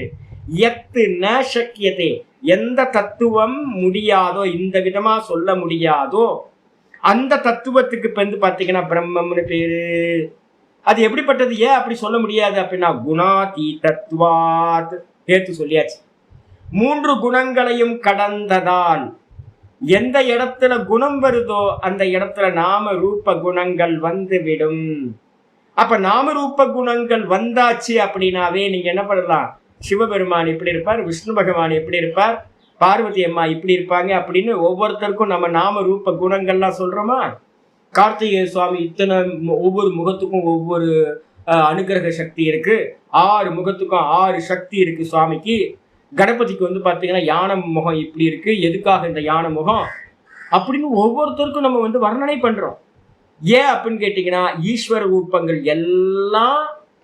எத்து ந சக்கியதே, எந்த தத்துவம் முடியாதோ, இந்த விதமா சொல்ல முடியாதோ அந்த தத்துவத்துக்கு பாத்தீங்கன்னா பிரம்மம்னு பேரு. அது எப்படிப்பட்டது, ஏன் அப்படி சொல்ல முடியாது அப்படின்னா குணாதீதத்வாத் சேர்த்து சொல்லியாச்சு. 3 குணங்களையும் கடந்ததால் எந்த இடத்துல குணம் வருதோ அந்த இடத்துல நாம ரூப குணங்கள் வந்துவிடும். அப்ப நாம ரூப குணங்கள் வந்தாச்சு அப்படின்னாவே நீங்க என்ன பண்ணலாம், சிவபெருமான் இப்படி இருப்பார், விஷ்ணு பகவான் எப்படி இருப்பார், பார்வதி அம்மா இப்படி இருப்பாங்க அப்படின்னு ஒவ்வொருத்தருக்கும் நம்ம நாம ரூப குணங்கள்லாம் சொல்றோமா. கார்த்திகேய சுவாமி இத்தனை ஒவ்வொரு முகத்துக்கும் ஒவ்வொரு அனுகிரக சக்தி இருக்கு, 6 முகத்துக்கும் 6 சக்தி இருக்கு சுவாமிக்கு. கணபதிக்கு பாத்தீங்கன்னா யானை முகம் இப்படி இருக்கு, எதுக்காக இந்த யானை முகம் அப்படின்னு ஒவ்வொருத்தருக்கும் நம்ம வர்ணனை பண்றோம். ஏன் அப்படின்னு கேட்டீங்கன்னா ஈஸ்வர ரூபங்கள் எல்லாம்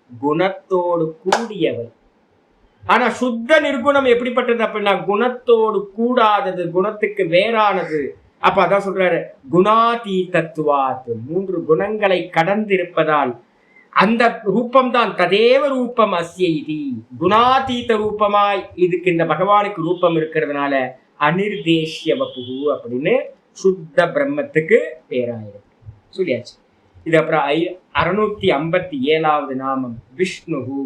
குணத்தோடு கூடியவை. ஆனா சுத்த நிர்குணம் எப்படிப்பட்டது அப்படின்னா குணத்தோடு கூடாதது, குணத்துக்கு வேறானது. அப்ப அதான் சொல்றாரு, குணாதீதத்துவாத், 3 குணங்களை கடந்திருப்பதால் அந்த ரூபம் தான் ததேவ ரூபம் அஸ்ய இதி, குணாதீத ரூபமாய் இதுக்கு இந்த பகவானுக்கு ரூபம் இருக்கிறதுனால அனிர்தேஷ்ய வபு அப்படின்னு சுத்த பிரம்மத்துக்கு பேராயிருக்கு சொல்லியாச்சு. இது அப்புறம் 657வது நாமம் விஷ்ணுஹு.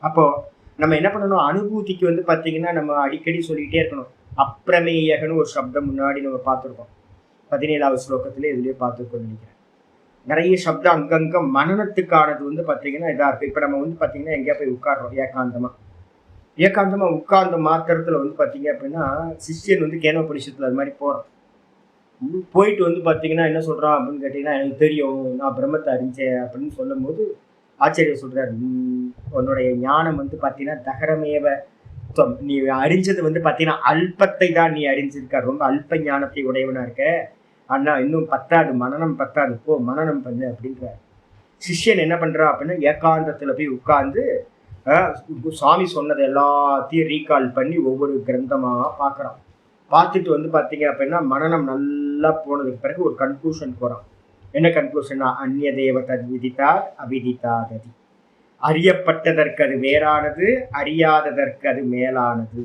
அப்போ நம்ம என்ன பண்ணணும், அனுபூதிக்கு வந்து பாத்தீங்கன்னா நம்ம அடிக்கடி சொல்லிட்டே இருக்கணும். அப்பிரமேயகன்னு ஒரு சப்தம் முன்னாடி நம்ம பார்த்துருக்கோம், 17வது ஸ்லோகத்திலே இதுலயே பார்த்துருக்கோம் நினைக்கிறேன். நிறைய சப்தம் அங்கங்க மனநத்துக்கானது வந்து பாத்தீங்கன்னா இதா இருக்கு. இப்ப நம்ம வந்து பாத்தீங்கன்னா எங்கேயா போய் உட்காடுறோம் ஏகாந்தமா உட்கார்ந்த மாத்திரத்துல வந்து பாத்தீங்க அப்படின்னா சிஷ்யன் வந்து கேனோபனிஷத்துல அது மாதிரி போறோம். போயிட்டு வந்து பாத்தீங்கன்னா என்ன சொல்றான் அப்படின்னு கேட்டீங்கன்னா, எனக்கு தெரியும் நான் பிரம்மத்தை அறிஞ்சேன் அப்படின்னு சொல்லும் போது ஆச்சரியர் சொல்றாரு, உன்னுடைய ஞானம் வந்து பாத்தீங்கன்னா தகரமேவ, நீ அறிஞ்சது வந்து பாத்தீங்கன்னா அல்பத்தை தான் நீ அறிஞ்சிருக்க, ரொம்ப அல்ப ஞானத்தை உடையவனா இருக்க, ஆனா இன்னும் பத்தாது, மனநம் பத்தாது, போ மனநம் பண்ணு அப்படின்ற. சிஷ்யன் என்ன பண்றா அப்படின்னா ஏகாந்தத்துல போய் உட்கார்ந்து சுவாமி சொன்னது எல்லாத்தையும் ரீகால் பண்ணி ஒவ்வொரு கிரந்தமா பார்க்கறான். பார்த்துட்டு வந்து பாத்தீங்க அப்படின்னா மனநம் நல்லா போனதுக்கு பிறகு ஒரு கன்க்ளூஷன் போறான். என்ன கன்க்ளூஷனா, அந்நிய தேவதத் விதித்தார் அவிதித்தாததி, அறியப்பட்டதற்கு அது வேறானது, அறியாததற்கு அது மேலானது.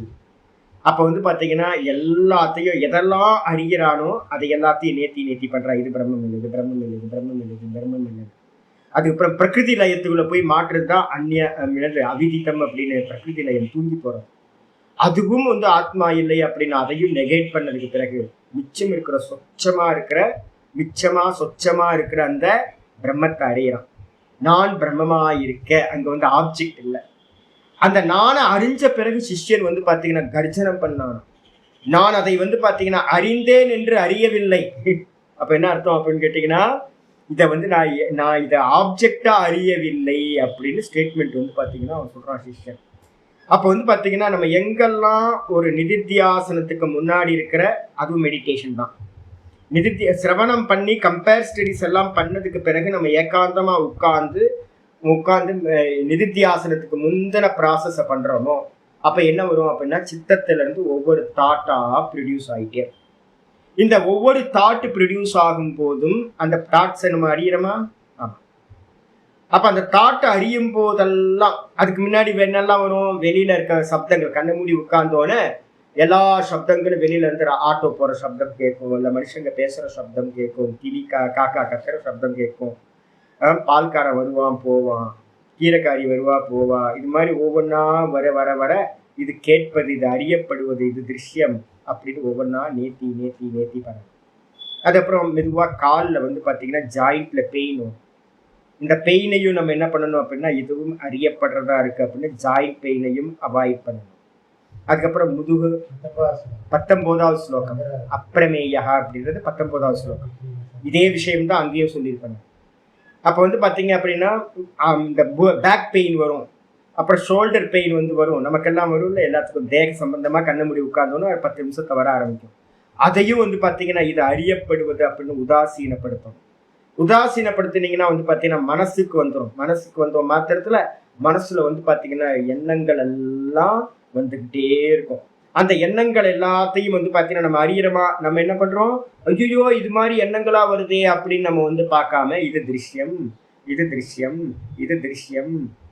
அப்ப வந்து பாத்தீங்கன்னா எல்லாத்தையும் எதெல்லாம் அறிகிறானோ அதை எல்லாத்தையும் நேத்தி பண்றா. இது பிரம்மம் இல்லை, இது பிரம்மம் இல்லை, இது பிரம்மம் இல்லை, இது பிரம்மம் இல்லை. அதுக்கப்புறம் பிரகிருதி லயத்துக்குள்ள போய் மாற்றுறதுதான் அந்நிய அவிதித்தம் அப்படின்னு பிரகிருதி லயம் தூங்கி போறோம். அதுவும் வந்து ஆத்மா இல்லை அப்படின்னு அதையும் நெகேட் பண்ணதுக்கு பிறகு மிச்சம் இருக்கிற சொச்சமா இருக்கிற அந்த பிரம்மத்தை அறியறான். நான் பிரம்மமா இருக்க, அங்க வந்து ஆப்ஜெக்ட் இல்லை. அந்த நானை அறிஞ்ச பிறகு சிஷ்யன் வந்து பாத்தீங்கன்னா கர்ஜனம் பண்ணான், நான் அதை வந்து பாத்தீங்கன்னா அறிந்தேன் என்று அறியவில்லை. அப்ப என்ன அர்த்தம் அப்படின்னு கேட்டீங்கன்னா, இதை வந்து நான் இதை ஆப்ஜெக்டா அறியவில்லை அப்படின்னு ஸ்டேட்மெண்ட் வந்து பாத்தீங்கன்னா அவன் சொல்றான் சிஷ்யன். அப்போ வந்து பாத்தீங்கன்னா நம்ம எங்கெல்லாம் ஒரு நிதித்தியாசனத்துக்கு முன்னாடி இருக்கிற, அதுவும் மெடிடேஷன் தான், சிரவணம் பண்ணி கம்பேர் ஸ்டடிஸ் எல்லாம் பண்ணதுக்கு பிறகு நம்ம ஏகாந்தமா உட்கார்ந்து நிதித்தியாசனத்துக்கு முந்தின ப்ராசஸை பண்றோமோ அப்ப என்ன வரும் அப்படின்னா, சித்தத்துல இருந்து ஒவ்வொரு தாட்டா ப்ரொடியூஸ் ஆகிட்டே. இந்த ஒவ்வொரு தாட் ப்ரொடியூஸ் ஆகும் போதும் அந்த தாட்ஸை நம்ம அறியறோமா? அப்ப அந்த தாட்டை அறியும் போதெல்லாம் அதுக்கு முன்னாடி என்னெல்லாம் வரும், வெளியில இருக்க சப்தங்கள், கண்ணை மூடி உட்கார்ந்தோன்னே எல்லா சப்தங்களும் வெளியில இருந்து ஆட்டோ போற சப்தம் கேட்கும், இல்லை மனுஷங்க பேசுற சப்தம் கேட்கும், கிளி காக்கா கத்துற சப்தம் கேட்கும், பால்காரன் வருவான் போவான், கீரைக்காரி வருவா போவா, இது மாதிரி ஒவ்வொன்றா வர வர வர இது கேட்பது, இது அறியப்படுவது, இது திருஷ்யம் அப்படின்னு ஒவ்வொன்றா நேத்தி பண்ண. அதுக்கப்புறம் மெதுவா காலில் வந்து பாத்தீங்கன்னா ஜாயிண்ட்ல பெயின் வரும். இந்த பெயினையும் நம்ம என்ன பண்ணணும் அப்படின்னா, இதுவும் அறியப்படுறதா இருக்கு அப்படின்னு ஜாயிண்ட் பெயினையும் அவாய்ட் பண்ணணும். அதுக்கப்புறம் முதுகு, 19வது ஸ்லோகம், அப்பிரமேயா அப்படின்றது 19வது ஸ்லோகம். இதே விஷயம்தான் அங்கேயும் சொல்லியிருப்பாங்க. அப்ப வந்து பாத்தீங்க அப்படின்னா இந்த பேக் பெயின் வரும், அப்புறம் ஷோல்டர் பெயின் வந்து வரும், நமக்கெல்லாம் வரும் இல்லை, எல்லாத்துக்கும் தேக சம்பந்தமா கண்ண மூடி உட்கார்ந்தோன்னு ஒரு 10 நிமிஷத்தை வர ஆரம்பிக்கும். அதையும் வந்து பாத்தீங்கன்னா இது அறியப்படுவது அப்படின்னு உதாசீனப்படுத்தினீங்கன்னா வந்து பாத்தீங்கன்னா மனசுக்கு வந்தோம் மாத்திரத்துல மனசுல வந்து பாத்தீங்கன்னா எண்ணங்கள் எல்லாம் வந்துகிட்டே இருக்கும். அந்த எண்ணங்கள் எல்லாத்தையும் வந்து பாத்தீங்கன்னா நம்ம அறியறமா, நம்ம என்ன பண்றோம், ஐயோ இது மாதிரி எண்ணங்களா வருதே அப்படின்னு நம்ம வந்து பார்க்காம இது திருஷ்யம்,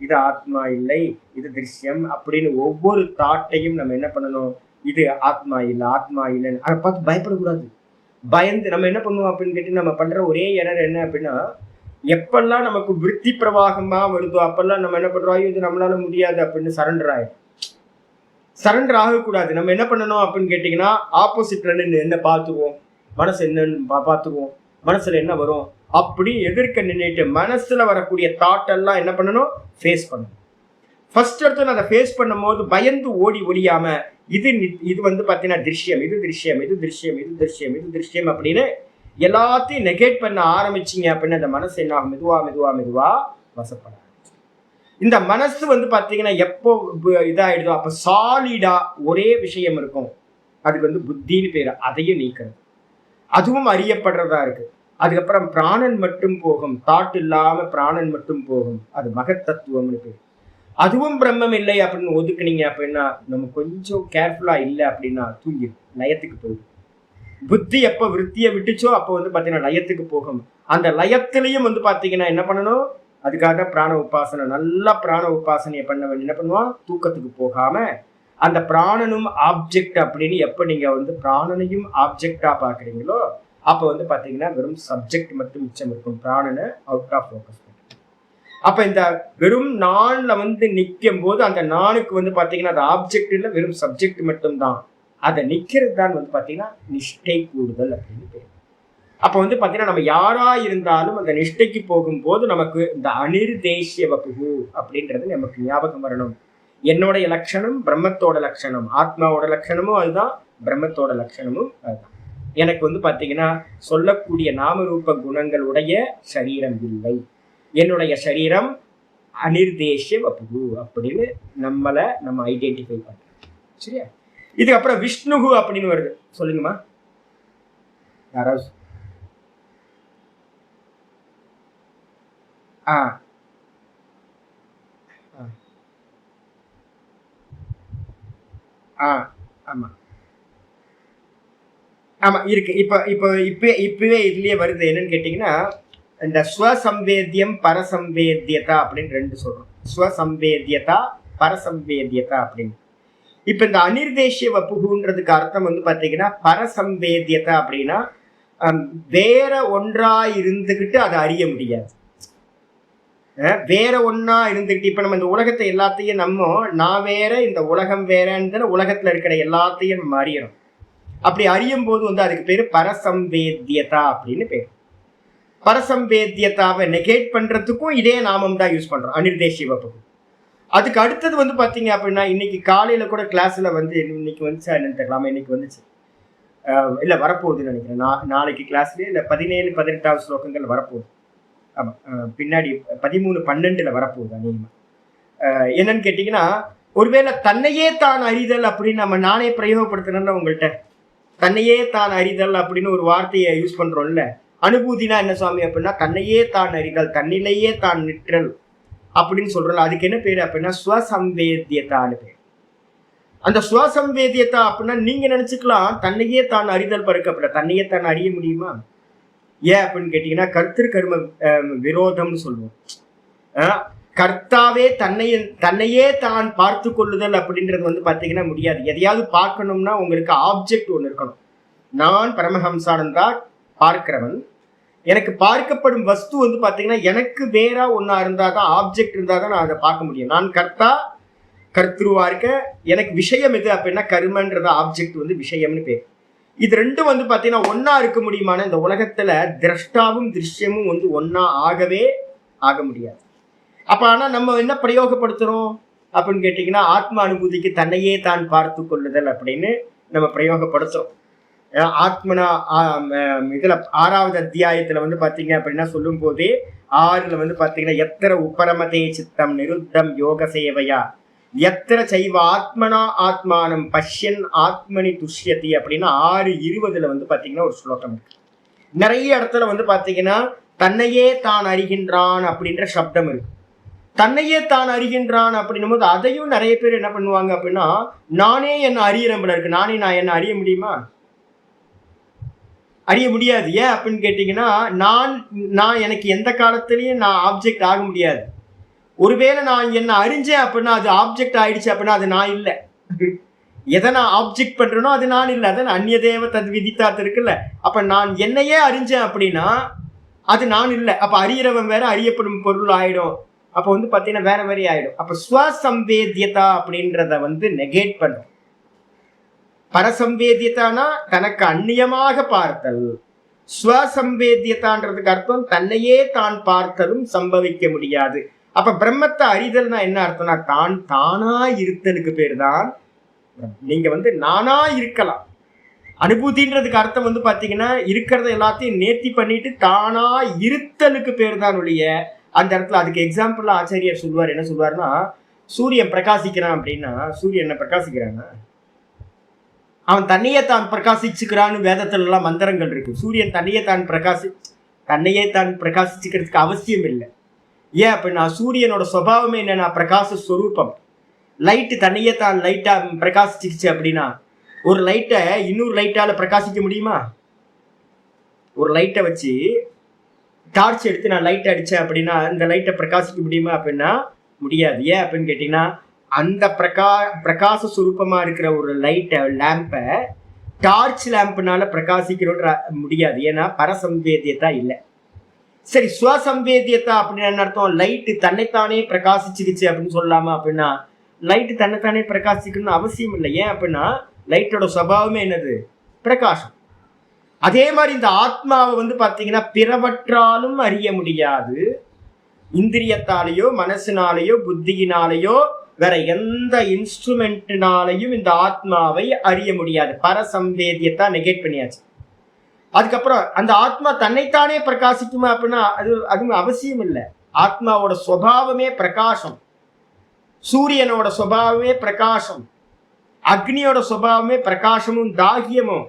இது ஆத்மா இல்லை, இது திருஷ்யம் அப்படின்னு ஒவ்வொரு தாட்டையும் நம்ம என்ன பண்ணணும், இது ஆத்மா இல்லைன்னு அதை பார்த்து பயப்படக்கூடாது. பயந்து நம்ம என்ன பண்ணுவோம் அப்படின்னு கேட்டு நம்ம பண்ற ஒரே எரர் என்ன அப்படின்னா, எப்பெல்லாம் நமக்கு விருத்தி பிரவாகமா வருதோ அப்பெல்லாம் நம்ம என்ன பண்றோம், இது நம்மளால முடியாது அப்படின்னு சரண்டர் ஆகக்கூடாது. நம்ம என்ன பண்ணணும் அப்படின்னு கேட்டீங்கன்னா, ஆப்போசிட்ல என்ன பார்த்துருவோம், மனசு என்னன்னு பார்த்துருவோம், மனசுல என்ன வரும் அப்படி எதிர்க்க நின்றுட்டு மனசுல வரக்கூடிய தாட் எல்லாம் என்ன பண்ணணும், ஃபேஸ் பண்ணணும். ஃபர்ஸ்ட் எடுத்து அதை ஃபேஸ் பண்ணும் போது பயந்து ஒழியாம இது வந்து பாத்தீங்கன்னா திருஷ்யம் அப்படின்னு எல்லாத்தையும் நெகேட் பண்ண ஆரம்பிச்சிங்க அப்படின்னு அந்த மனசு என்ன மெதுவா வசப்பட. இந்த மனசு வந்து பாத்தீங்கன்னா எப்போ இதாயிடுதோ அப்ப சாலிடா ஒரே விஷயம் இருக்கும், அதுக்கு வந்து புத்தின்னு பேரு, அதையும் நீக்கிறது, அதுவும் அறியப்படுறதா இருக்கு. அதுக்கப்புறம் பிராணன் மட்டும் போகும், தாட் இல்லாம பிராணன் மட்டும் போகும், அது மகத்தத்துவம்னு பேரு. அதுவும் பிரம்மம் இல்லை அப்படின்னு ஒதுக்குனீங்க அப்படின்னா, நம்ம கொஞ்சம் கேர்ஃபுல்லா இல்லை அப்படின்னா தூங்கிடும், லயத்துக்கு போயிடும். புத்தி எப்ப விருத்தியை விட்டுச்சோ அப்போ வந்து பாத்தீங்கன்னா லயத்துக்கு போகும். அந்த லயத்திலையும் வந்து பாத்தீங்கன்னா என்ன பண்ணணும், அதுக்காக பிராண உபாசனை, நல்லா பிராண உபாசனையை பண்ண வேண்டிய என்ன பண்ணுவான், தூக்கத்துக்கு போகாம அந்த பிராணனும் ஆப்ஜெக்ட் அப்படின்னு எப்ப நீங்க வந்து பிராணனையும் ஆப்ஜெக்டா பாக்குறீங்களோ அப்ப வந்து பாத்தீங்கன்னா வெறும் சப்ஜெக்ட் மட்டும் மிச்சம் இருக்கும், பிராணனை அவுட் ஆஃப் ஃபோக்கஸ். அப்ப இந்த வெறும் நான்ல வந்து நிற்கும் போது அந்த நானுக்கு வந்து பாத்தீங்கன்னா அது ஆப்ஜெக்ட் இல்லை, வெறும் சப்ஜெக்ட் மட்டும்தான். அதை நிக்கிறது தான் வந்து பாத்தீங்கன்னா நிஷ்டை கூடுதல் அப்படின்னு பேர். அப்ப வந்து பாத்தீங்கன்னா நம்ம யாரா இருந்தாலும் அந்த நிஷ்டைக்கு போகும்போது நமக்கு இந்த அனிர்தேசிய வபுகு அப்படின்றது நமக்கு ஞாபகம் வரணும். என்னோட லட்சணம் பிரம்மத்தோட லட்சணம், ஆத்மாவோட லட்சணமும் அதுதான், பிரம்மத்தோட லட்சணமும் அதுதான். எனக்கு வந்து பாத்தீங்கன்னா சொல்லக்கூடிய நாமரூப குணங்களுடைய சரீரம் இல்லை, என்னுடைய சரீரம் அனிர்தேசிய வபுகு அப்படின்னு நம்ம ஐடென்டிஃபை பண்றோம். சரியா? இதுக்கப்புறம் விஷ்ணுகு அப்படின்னு வருது, சொல்லுங்கம்மா யாராவது. ஆமா ஆமா இருக்கு. இப்பவே இதுலயே வருது. என்னன்னு கேட்டீங்கன்னா இந்த ஸ்வசம்வேத்தியம் பரசம்வேத்தியதா அப்படின்னு ரெண்டு சொல்றோம். ஸ்வசம்வேத்தியதா பரசம்வேத்தியதா அப்படின்னு. இப்ப இந்த அனிர்தேசிய வப்புகுன்றதுக்கு அர்த்தம் வந்து பாத்தீங்கன்னா பரசம்வேத்தியதா அப்படின்னா வேற ஒன்றா இருந்துகிட்டு அதை அறிய முடியாது. வேற ஒன்னா இருந்துகிட்டு இப்ப நம்ம இந்த உலகத்தை எல்லாத்தையும் நான் வேற இந்த உலகம் வேறன்னு உலகத்துல இருக்கிற எல்லாத்தையும் நம்ம அறியணும். அப்படி அறியும் போது வந்து அதுக்கு பேரு பரசம்வேத்தியதா அப்படின்னு பேரு. பரசம்வேத்தியதாவை நெகேட் பண்றதுக்கும் இதே நாமம் தான் யூஸ் பண்றோம், அனிர்தேசிய வப்புகு. அதுக்கு அடுத்தது வந்து பாத்தீங்க அப்படின்னா இன்னைக்கு காலையில கூட கிளாஸ்ல வந்து இன்னைக்கு வந்துச்சா என்னன்னு தெரியலாமா, இன்னைக்கு வந்துச்சு இல்ல வரப்போகுதுன்னு நினைக்கிறேன். நாளைக்கு கிளாஸ்லயே இல்ல 17-18 ஸ்லோகங்கள் வரப்போகுது. ஆமா, பின்னாடி 13-12 வரப்போகுது அநேகமா. என்னன்னு கேட்டீங்கன்னா ஒருவேளை தன்னையே தான் அறிதல் அப்படின்னு நம்ம நானே பிரயோகப்படுத்தணும்னா உங்கள்கிட்ட தன்னையே தான் அறிதல் அப்படின்னு ஒரு வார்த்தையை யூஸ் பண்றோம்ல. அனுபூதினா என்ன சுவாமி அப்படின்னா தன்னையே தான் அறிதல், தன்னிலேயே தான் நிற்றல் அப்படின்னு சொல்றோம். அதுக்கு என்ன பேரு அப்படின்னா ஸ்வசம்வேத்தியதான்னு பேர். அந்த ஸ்வசம்வேத்தியதா அப்படின்னா நீங்க நினைச்சுக்கலாம் தன்னையே தான் அறிதல் பருக்கப்பட, தன்னையே தான் அறிய முடியுமா? ஏன் அப்படின்னு கேட்டீங்கன்னா கர்த்திரு கர்ம விரோதம்னு சொல்லுவோம். கர்த்தாவே தன்னையே தான் பார்த்து கொள்ளுதல் அப்படின்றது வந்து பாத்தீங்கன்னா முடியாது. எதையாவது பார்க்கணும்னா உங்களுக்கு ஆப்ஜெக்ட் ஒண்ணு இருக்கணும். நான் பரமஹம்சானந்தா பார்க்கிறவன், எனக்கு பார்க்கப்படும் வஸ்து வந்து பாத்தீங்கன்னா எனக்கு வேற ஒன்னா இருந்தாதான், ஆப்ஜெக்ட் இருந்தாதான் நான் அதை பார்க்க முடியும். நான் கர்த்தா கர்த்தருவா இருக்க, எனக்கு விஷயம் எது அப்படின்னா கர்மன்றது ஆப்ஜெக்ட் வந்து விஷயம்னு பேர். இது ரெண்டும் வந்து பாத்தீங்கன்னா ஒன்னா இருக்க முடியுமான இந்த உலகத்துல திரஷ்டாவும் திருஷ்யமும் வந்து ஒன்னா ஆக முடியாது. அப்ப ஆனா நம்ம என்ன பிரயோகப்படுத்துறோம் அப்படின்னு கேட்டீங்கன்னா ஆத்ம அனுபூதிக்கு தன்னையே தான் பார்த்து கொள்ளுதல் அப்படின்னு நம்ம பிரயோகப்படுத்துறோம். ஆத்மனா இதுல 6வது அத்தியாயத்துல வந்து பாத்தீங்க அப்படின்னா சொல்லும் போதே 6ல வந்து பாத்தீங்கன்னா எத்திர உபரமதே சித்தம் நிருத்தம் யோக சேவையா எத்திர சைவ ஆத்மனா ஆத்மானம் பஷ்யன் ஆத்மனி துஷ்யதி அப்படின்னு 6:20 வந்து பாத்தீங்கன்னா ஒரு ஸ்லோகம் இருக்கு. நிறைய இடத்துல வந்து பாத்தீங்கன்னா தன்னையே தான் அறிகின்றான் அப்படின்ற சப்தம் இருக்கு. தன்னையே தான் அறிகின்றான் அப்படின்னும் போது அதையும் நிறைய பேர் என்ன பண்ணுவாங்க அப்படின்னா நானே என்ன அறியறம்பல இருக்கு, நான் என்ன அறிய முடியுமா? அறிய முடியாது. ஏன் அப்படின்னு கேட்டீங்கன்னா நான் எனக்கு எந்த காலத்திலையும் நான் ஆப்ஜெக்ட் ஆக முடியாது. ஒருவேளை நான் என்ன அறிஞ்சேன் அப்படின்னா அது ஆப்ஜெக்ட் ஆயிடுச்சு அப்படின்னா அது நான் இல்லை. எதை நான் ஆப்ஜெக்ட் பண்றேனோ அது நான் இல்லை. அதான் அந்நிய தேவ தத் விதித்தாத்து இருக்குல்ல. அப்ப நான் என்னையே அறிஞ்சேன் அப்படின்னா அது நான் இல்லை. அப்ப அறியறவன் வேற, அறியப்படும் பொருள் ஆயிடும். அப்ப வந்து பாத்தீங்கன்னா வேற வேற ஆயிடும். அப்ப ஸ்வசம்வேத்தியதா அப்படின்றத வந்து நெகேட் பண்றோம். பரசம்வேத்தியதானா தனக்கு அந்நியமாக பார்த்தல், ஸ்வசம்வேத்தியதான்றதுக்கு அர்த்தம் தன்னையே தான் பார்த்தலும் சம்பவிக்க முடியாது. அப்ப பிரம்மத்தை அறிதல்னா என்ன அர்த்தம்னா தானா இருத்தலுக்கு பேர் தான். நீங்க வந்து நானா இருக்கலாம். அனுபூதின்றதுக்கு அர்த்தம் வந்து பாத்தீங்கன்னா இருக்கிறத எல்லாத்தையும் நேர்த்தி பண்ணிட்டு தானா இருத்தலுக்கு பேர் தான் ஒழிய அந்த இடத்துல அதுக்கு எக்ஸாம்பிள் ஆச்சாரியர் சொல்லுவார். என்ன சொல்லுவாருன்னா சூரியன் பிரகாசிக்கிறான் அப்படின்னா சூரியன் என்ன பிரகாசிக்கிறான்னா அவன் தன்னையே தான் பிரகாசிச்சுக்கிறான்னு வேதத்துல எல்லாம் மந்திரங்கள் இருக்கு. சூரியன் தன்னையே தான் பிரகாசிச்சுக்கிறதுக்கு அவசியம் இல்லை. ஏன் அப்படின்னா சூரியனோட சுபாவமே என்னன்னா பிரகாச ஸ்வரூபம். லைட்டு தன்னையே தான் லைட்டா பிரகாசிச்சுச்சு அப்படின்னா ஒரு லைட்டை இன்னொரு லைட்டால பிரகாசிக்க முடியுமா? ஒரு லைட்டை வச்சு டார்ச் எடுத்து நான் லைட் அடிச்சேன் அப்படின்னா இந்த லைட்டை பிரகாசிக்க முடியுமா அப்படின்னா முடியாது. ஏன் அப்படின்னு கேட்டீங்கன்னா அந்த பிரகாச சுரூபமா இருக்கிற ஒரு லைட்டை லேம்பை டார்ச் லேம்புனால பிரகாசிக்கிறோன்ற முடியாது. ஏன்னா பரசம்பேத்தியத்தா இல்லை. சரி, சுவசம்பேத்தியத்தா அப்படின்னு என்ன அர்த்தம்? லைட்டு தன்னைத்தானே பிரகாசிச்சுக்கிச்சு அப்படின்னு சொல்லலாமா அப்படின்னா லைட்டு தன்னைத்தானே பிரகாசிக்கணும்னு அவசியம் இல்லை. ஏன் அப்படின்னா லைட்டோட சுபாவமே என்னது? பிரகாசம். அதே மாதிரி இந்த ஆத்மாவை வந்து பார்த்தீங்கன்னா பிறவற்றாலும் அறிய முடியாது. இந்திரியத்தாலேயோ மனசினாலேயோ புத்தியினாலேயோ வேற எந்த இன்ஸ்ட்ருமெண்ட்னாலையும் இந்த ஆத்மாவை அறிய முடியாது. பரசம்பேதியத்தை நெகேட் பண்ணியாச்சு. அதுக்கப்புறம் அந்த ஆத்மா தன்னைத்தானே பிரகாசிக்குமா அப்படின்னா அது அவசியம் இல்லை. ஆத்மாவோட சுபாவமே பிரகாசம். சூரியனோட சுபாவமே பிரகாசம். அக்னியோட சுபாவமே பிரகாசமும் தாகியமும்.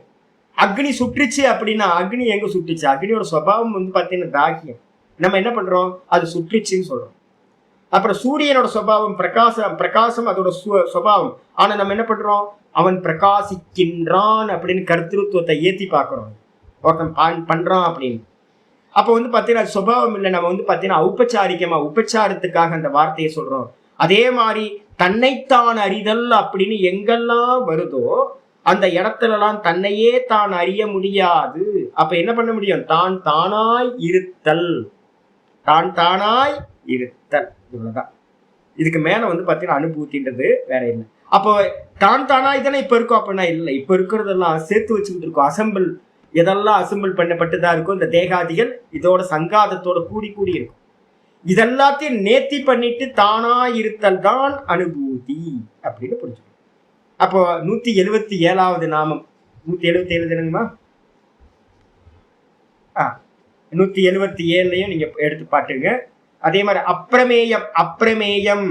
அக்னி சுற்றுச்சு அப்படின்னா அக்னி எங்க சுட்டுச்சு? அக்னியோட சுபாவம் வந்து பார்த்தீங்கன்னா தாகியம். நம்ம என்ன பண்றோம்? அது சுற்றுச்சுன்னு சொல்றோம். அப்புறம் சூரியனோட சுபாவம் பிரகாசம் அதோட சுபாவம். ஆனா நம்ம என்ன பண்றோம்? அவன் பிரகாசிக்கின்றான் அப்படின்னு கர்த்திருவத்தை ஏத்தி பார்க்கிறோம். ஒருத்தன் பண்றான் அப்படின்னு. அப்ப வந்து பார்த்தீங்கன்னா அது சுபாவம் இல்லை. நம்ம வந்து பார்த்தீங்கன்னா ஔபச்சாரிக்கமா உபச்சாரத்துக்காக அந்த வார்த்தையை சொல்றோம். அதே மாதிரி தன்னைத்தான் அறிதல் அப்படின்னு எங்கெல்லாம் வருதோ அந்த இடத்துலலாம் தன்னையே தான் அறிய முடியாது. அப்ப என்ன பண்ண முடியும்? தான் தானாய் இருத்தல். தான் தானாய் இருத்தல், இவ்வளவுதான். இதுக்கு மேல வந்து பார்த்தீங்கன்னா அனுபூத்தின்றது வேற இல்லை. அப்போ தான் தானாய் தானே இப்ப இருக்கும் அப்படின்னா இல்லை. இப்ப இருக்கிறதெல்லாம் சேர்த்து வச்சுக்கிட்டு இருக்கும். அசம்பிள் எதெல்லாம் அசம்பிள் பண்ணப்பட்டுதான் இருக்கும். இந்த தேகாதிகள் இதோட சங்காதத்தோட கூடி கூடி இருக்கும். இதெல்லாத்தையும் நேர்த்தி பண்ணிட்டு தானா இருத்தல் தான் அனுபூதி அப்படின்னு புரிஞ்சுக்கணும். அப்போ 177வது நாமம். 177 தானுங்கம்மா? 177லையும் நீங்க எடுத்து பாட்டுங்க. அதே மாதிரி அப்பிரமேயம், அப்பிரமேயம்,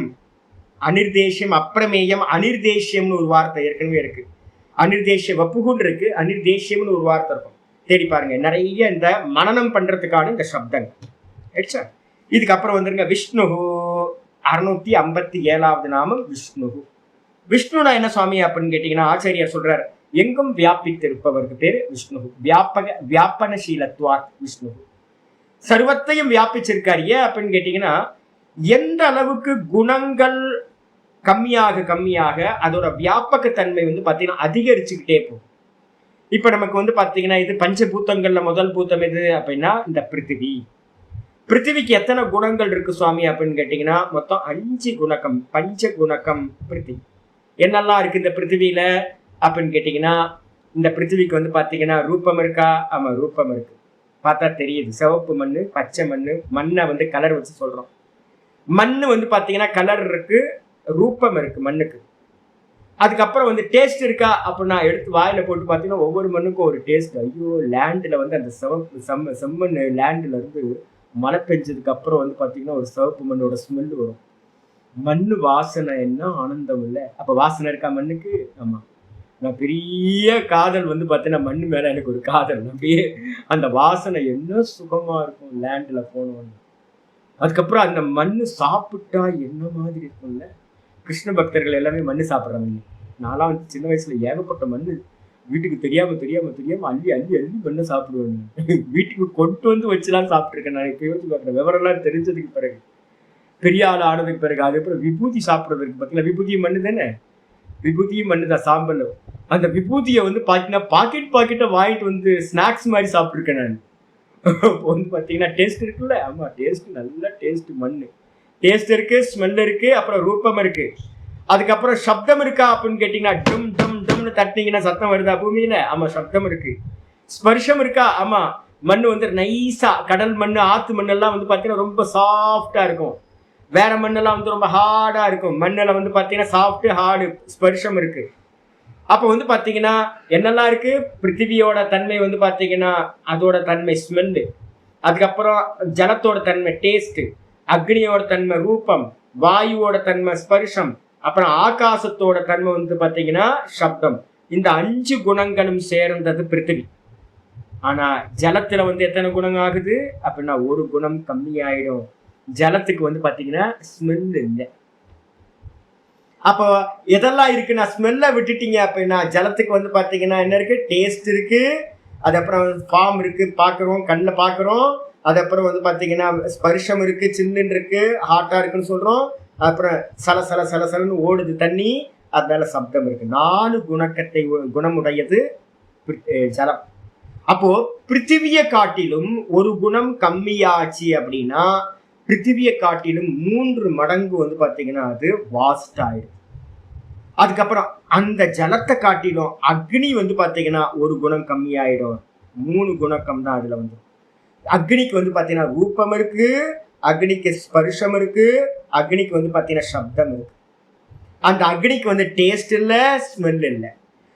அனிர்தேசியம், அப்பிரமேயம், அனிர்தேசியம்னு ஒரு வார்த்தை ஏற்கனவே இருக்கு. அனிர்தேசிய வப்புகுன்னு இருக்கு, அனிர்தேசியம்னு ஒரு வார்த்தை இருக்கும். தேடி பாருங்க. நிறைய இந்த மனனம் பண்றதுக்கான இந்த சப்தங்கள். இதுக்கப்புறம் வந்துருங்க விஷ்ணு. 657வது நாமம் விஷ்ணு. விஷ்ணுனா என்ன சுவாமி அப்படின்னு கேட்டீங்கன்னா ஆச்சாரியார் சொல்றாரு, எங்கும் வியாபித்திருப்பவருக்கு பேரு விஷ்ணு. வியாபனசீலத்வா விஷ்ணு. சர்வத்தையும் வியாபிச்சிருக்காரு. ஏன் அப்படின்னு கேட்டீங்கன்னா எந்த அளவுக்கு குணங்கள் கம்மியாக கம்மியாக அதோட வியாபகத்தன்மை வந்து பார்த்தீங்கன்னா அதிகரிச்சுக்கிட்டே போகும். இப்ப நமக்கு வந்து பார்த்தீங்கன்னா இது பஞ்சபூத்தங்கள்ல முதல் பூத்தம் எது அப்படின்னா இந்த பிருத்திவி. பிருத்திவிக்கு எத்தனை குணங்கள் இருக்கு சுவாமி அப்படின்னு கேட்டீங்கன்னா மொத்தம் 5 குணக்கம். பஞ்ச குணக்கம் பிருத்திவி. என்னெல்லாம் இருக்கு இந்த பிருத்திவியில அப்படின்னு கேட்டீங்கன்னா இந்த பிருத்திவிக்கு வந்து பார்த்தீங்கன்னா ரூபம் இருக்கா? ஆமா, ரூபம் இருக்கு. பார்த்தா தெரியுது. சிவப்பு மண்ணு, பச்சை மண்ணு. மண்ணை வந்து கலர் வச்சு சொல்றோம். மண்ணு வந்து பார்த்தீங்கன்னா கலர் இருக்கு, ரூபம் இருக்கு மண்ணுக்கு. அதுக்கப்புறம் வந்து டேஸ்ட் இருக்கா அப்படின்னா எடுத்து வாயில போட்டு பார்த்தீங்கன்னா ஒவ்வொரு மண்ணுக்கும் ஒரு டேஸ்ட். ஐயோ, லேண்டில் வந்து அந்த சிவப்பு செம்மண் லேண்டில் இருந்து மழை பெஞ்சதுக்கு அப்புறம் வந்து பார்த்தீங்கன்னா ஒரு சிவப்பு மண்ணோட ஸ்மெல் வரும். மண்ணு வாசனை என்ன ஆனந்தம் இல்லை? அப்போ வாசனை இருக்கா மண்ணுக்கு? ஆமா. நான் பெரிய காதல் வந்து பார்த்தீங்கன்னா மண்ணு மேலே எனக்கு ஒரு காதல். அப்படியே அந்த வாசனை என்ன சுகமா இருக்கும் லேண்டில் போனோன்னு. அதுக்கப்புறம் அந்த மண்ணு சாப்பிட்டா என்ன மாதிரி இருக்கும்ல. கிருஷ்ண பக்தர்கள் எல்லாமே மண்ணு சாப்பிட்றாங்க. நான்லாம் வந்து சின்ன வயசுல ஏகப்பட்ட மண்ணு வீட்டுக்கு தெரியாம அள்ளி அள்ளி அள்ளி மண்ணை சாப்பிடுவேன். வீட்டுக்கு கொண்டு வந்து வச்சுலாம் சாப்பிட்ருக்கேன். நான் இப்போ யோசிச்சு பார்க்குறேன். விவரம்லாம் தெரிஞ்சதுக்கு பிறகு, பெரிய ஆள் ஆனதுக்கு பிறகு. அதுக்கப்புறம் விபூதி சாப்பிட்றதுக்கு பார்த்தீங்கன்னா விபூதியும் மண்ணு தானே. விபூதியும் மண்ணு தான், சாம்பல். அந்த விபூதியை வந்து பார்த்தீங்கன்னா பாக்கெட்டை வாங்கிட்டு வந்து ஸ்நாக்ஸ் மாதிரி சாப்பிட்ருக்கேன் நான். வந்து பார்த்தீங்கன்னா டேஸ்ட் இருக்குல்ல. ஆமா, டேஸ்ட், நல்ல டேஸ்ட். மண்ணு டேஸ்ட் இருக்கு, ஸ்மெல் இருக்கு, அப்புறம் ரூபம் இருக்கு. அதுக்கப்புறம் சப்தம் இருக்கா அப்படின்னு கேட்டீங்கன்னா டம் டம் டம்னு தட்டினீங்கன்னா சத்தம் வருதா பூமியில? ஆமா, சப்தம் இருக்கு. ஸ்பர்ஷம் இருக்கா? ஆமா. மண் வந்து நைஸா, கடல் மண், ஆத்து மண்ணெல்லாம் வந்து பார்த்தீங்கன்னா ரொம்ப சாஃப்டா இருக்கும். வேற மண்ணெல்லாம் வந்து ரொம்ப ஹார்டா இருக்கும். மண்ணெல்லாம் வந்து பார்த்தீங்கன்னா சாஃப்ட், ஹார்டு, ஸ்பர்ஷம் இருக்கு. அப்போ வந்து பார்த்தீங்கன்னா என்னெல்லாம் இருக்கு? பிருத்திவியோட தன்மை வந்து பார்த்தீங்கன்னா அதோட தன்மை ஸ்மெல்லு. அதுக்கப்புறம் ஜலத்தோட தன்மை டேஸ்ட், அக்னியோட தன்மை ரூபம், வாயுவோட தன்மை ஸ்பர்ஷம், அப்புறம் ஆகாசத்தோட தன்மை வந்து பார்த்தீங்கன்னா சப்தம். இந்த 5 குணங்களும் சேர்ந்தது பிருத்திவி. ஆனா ஜலத்துல வந்து எத்தனை குணம் ஆகுது அப்படின்னா ஒரு குணம் கம்மியாயிடும். ஜலத்துக்கு வந்து பார்த்தீங்கன்னா ஸ்மெல் இல்லை. அப்போ எதெல்லாம் இருக்குன்னா ஸ்மெல்லை விட்டுட்டீங்க அப்படின்னா ஜலத்துக்கு வந்து பார்த்தீங்கன்னா என்ன இருக்கு, டேஸ்ட் இருக்கு, அது அப்புறம் ஃபார்ம் இருக்கு, பார்க்குறோம், கண்ணில் பார்க்குறோம், அது அப்புறம் வந்து பார்த்தீங்கன்னா ஸ்பர்ஷம் இருக்கு, சில்லுன்னு இருக்கு, ஹாட்டாக இருக்குன்னு சொல்கிறோம், அப்புறம் சல சல சல சலன்னு ஓடுது தண்ணி, அதனால சப்தம் இருக்கு. 4 குணமுடையது ஜலம். அப்போ பிருத்திவியை காட்டிலும் ஒரு குணம் கம்மியாச்சு அப்படின்னா பிருத்திவியை காட்டிலும் 3 மடங்கு வந்து பார்த்தீங்கன்னா அது வாஸ்ட் ஆயிடும். அதுக்கப்புறம் அந்த ஜலத்தை காட்டிலும் அக்னி வந்து பார்த்தீங்கன்னா ஒரு குணம் கம்மியாயிடும். 3 குணக்கம் தான் அதுல வந்து. அக்னிக்கு வந்து பார்த்தீங்கன்னா ரூபம் இருக்கு, அக்னிக்கு ஸ்பர்ஷம் இருக்கு, அக்னிக்கு வந்து பார்த்தீங்கன்னா சப்தம் இருக்கு. அந்த அக்னிக்கு வந்து டேஸ்ட் இல்லை, ஸ்மெல் இல்லை.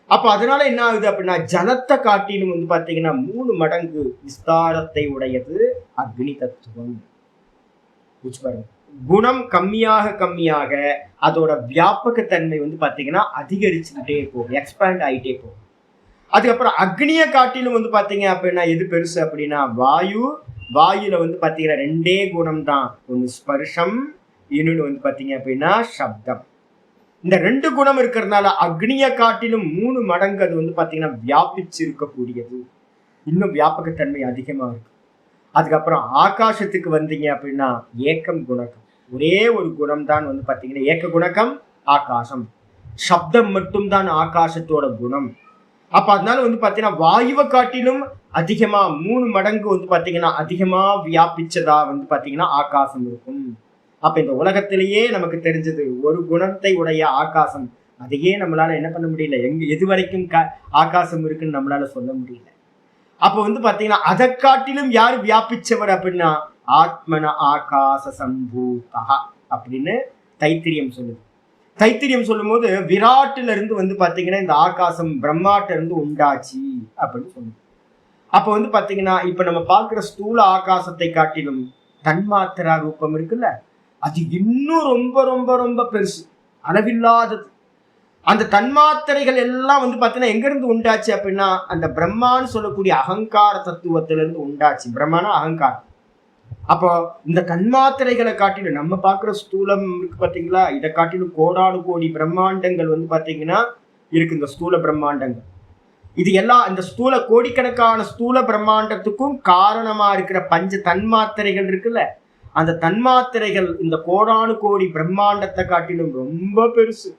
அப்போ அதனால என்ன ஆகுது அப்படின்னா ஜலத்தை காட்டிலும் வந்து பார்த்தீங்கன்னா 3 மடங்கு விஸ்தாரத்தை உடையது அக்னி தத்துவம். பாருங்க, குணம் கம்மியாக அதோட வியாபகத்தன்மை வந்து பார்த்தீங்கன்னா அதிகரிச்சுக்கிட்டே போகும், எக்ஸ்பேண்ட் ஆகிட்டே போகும். அதுக்கப்புறம் அக்னியை காட்டிலும் வந்து பார்த்தீங்க அப்படின்னா எது பெருசு அப்படின்னா வாயுல வந்து பார்த்தீங்கன்னா 2 குணம் தான், ஒன்று ஸ்பர்ஷம், இன்னொன்று வந்து பார்த்தீங்க அப்படின்னா சப்தம். இந்த 2 குணம் இருக்கிறதுனால அக்னியை காட்டிலும் 3 மடங்கு அது வந்து பார்த்தீங்கன்னா வியாபிச்சு இருக்கக்கூடியது, இன்னும் வியாபகத்தன்மை அதிகமாக இருக்கு. அதுக்கப்புறம் ஆகாசத்துக்கு வந்தீங்க அப்படின்னா ஏக்கம் குணக்கம், ஒரே ஒரு குணம் தான் வந்து பார்த்தீங்கன்னா ஏக்க குணக்கம் ஆகாசம், சப்தம் மட்டும்தான் ஆகாசத்தோட குணம். அப்ப அதனால வந்து பார்த்தீங்கன்னா வாயுவை காட்டிலும் அதிகமா 3 மடங்கு வந்து பார்த்தீங்கன்னா அதிகமா வியாபிச்சதா வந்து பார்த்தீங்கன்னா ஆகாசம் இருக்கும். அப்ப இந்த உலகத்திலேயே நமக்கு தெரிஞ்சது ஒரு குணத்தை உடைய ஆகாசம், அதையே நம்மளால என்ன பண்ண முடியல, எது வரைக்கும் ஆகாசம் இருக்குன்னு நம்மளால சொல்ல முடியல. அப்ப வந்து பாத்தீங்கன்னா அதை காட்டிலும் யாரு வியாபிச்சவர் அப்படின்னா ஆத்மன ஆகாச சம்பூதா அப்படின்னு தைத்திரியம் சொல்லுது. தைத்திரியம் சொல்லும் போது விராட்டுல இருந்து வந்து பாத்தீங்கன்னா இந்த ஆகாசம் பிரம்மாட்ட இருந்து உண்டாச்சு அப்படின்னு சொல்லுது. அப்ப வந்து பாத்தீங்கன்னா இப்ப நம்ம பார்க்கிற ஸ்தூல ஆகாசத்தை காட்டிலும் தன்மாத்திரா ரூபம் இருக்குல்ல, அது இன்னும் ரொம்ப ரொம்ப ரொம்ப பெருசு, அளவில்லாதது. அந்த தன்மாத்திரைகள் எல்லாம் வந்து பார்த்தீங்கன்னா எங்க இருந்து உண்டாச்சு அப்படின்னா அந்த பிரம்மான்னு சொல்லக்கூடிய அகங்கார தத்துவத்திலிருந்து உண்டாச்சு. பிரம்மானா அகங்காரம். அப்போ இந்த தன்மாத்திரைகளை காட்டிலும் நம்ம பார்க்குற ஸ்தூலம் இருக்கு பார்த்தீங்களா, இதை காட்டிலும் கோடி பிரம்மாண்டங்கள் வந்து பார்த்தீங்கன்னா இருக்கு, இந்த ஸ்தூல பிரம்மாண்டங்கள். இது எல்லாம் இந்த ஸ்தூல கோடிக்கணக்கான ஸ்தூல பிரம்மாண்டத்துக்கும் காரணமா இருக்கிற பஞ்ச தன்மாத்திரைகள் இருக்குல்ல, அந்த தன்மாத்திரைகள் இந்த கோடி பிரம்மாண்டத்தை காட்டிலும் ரொம்ப பெருசு.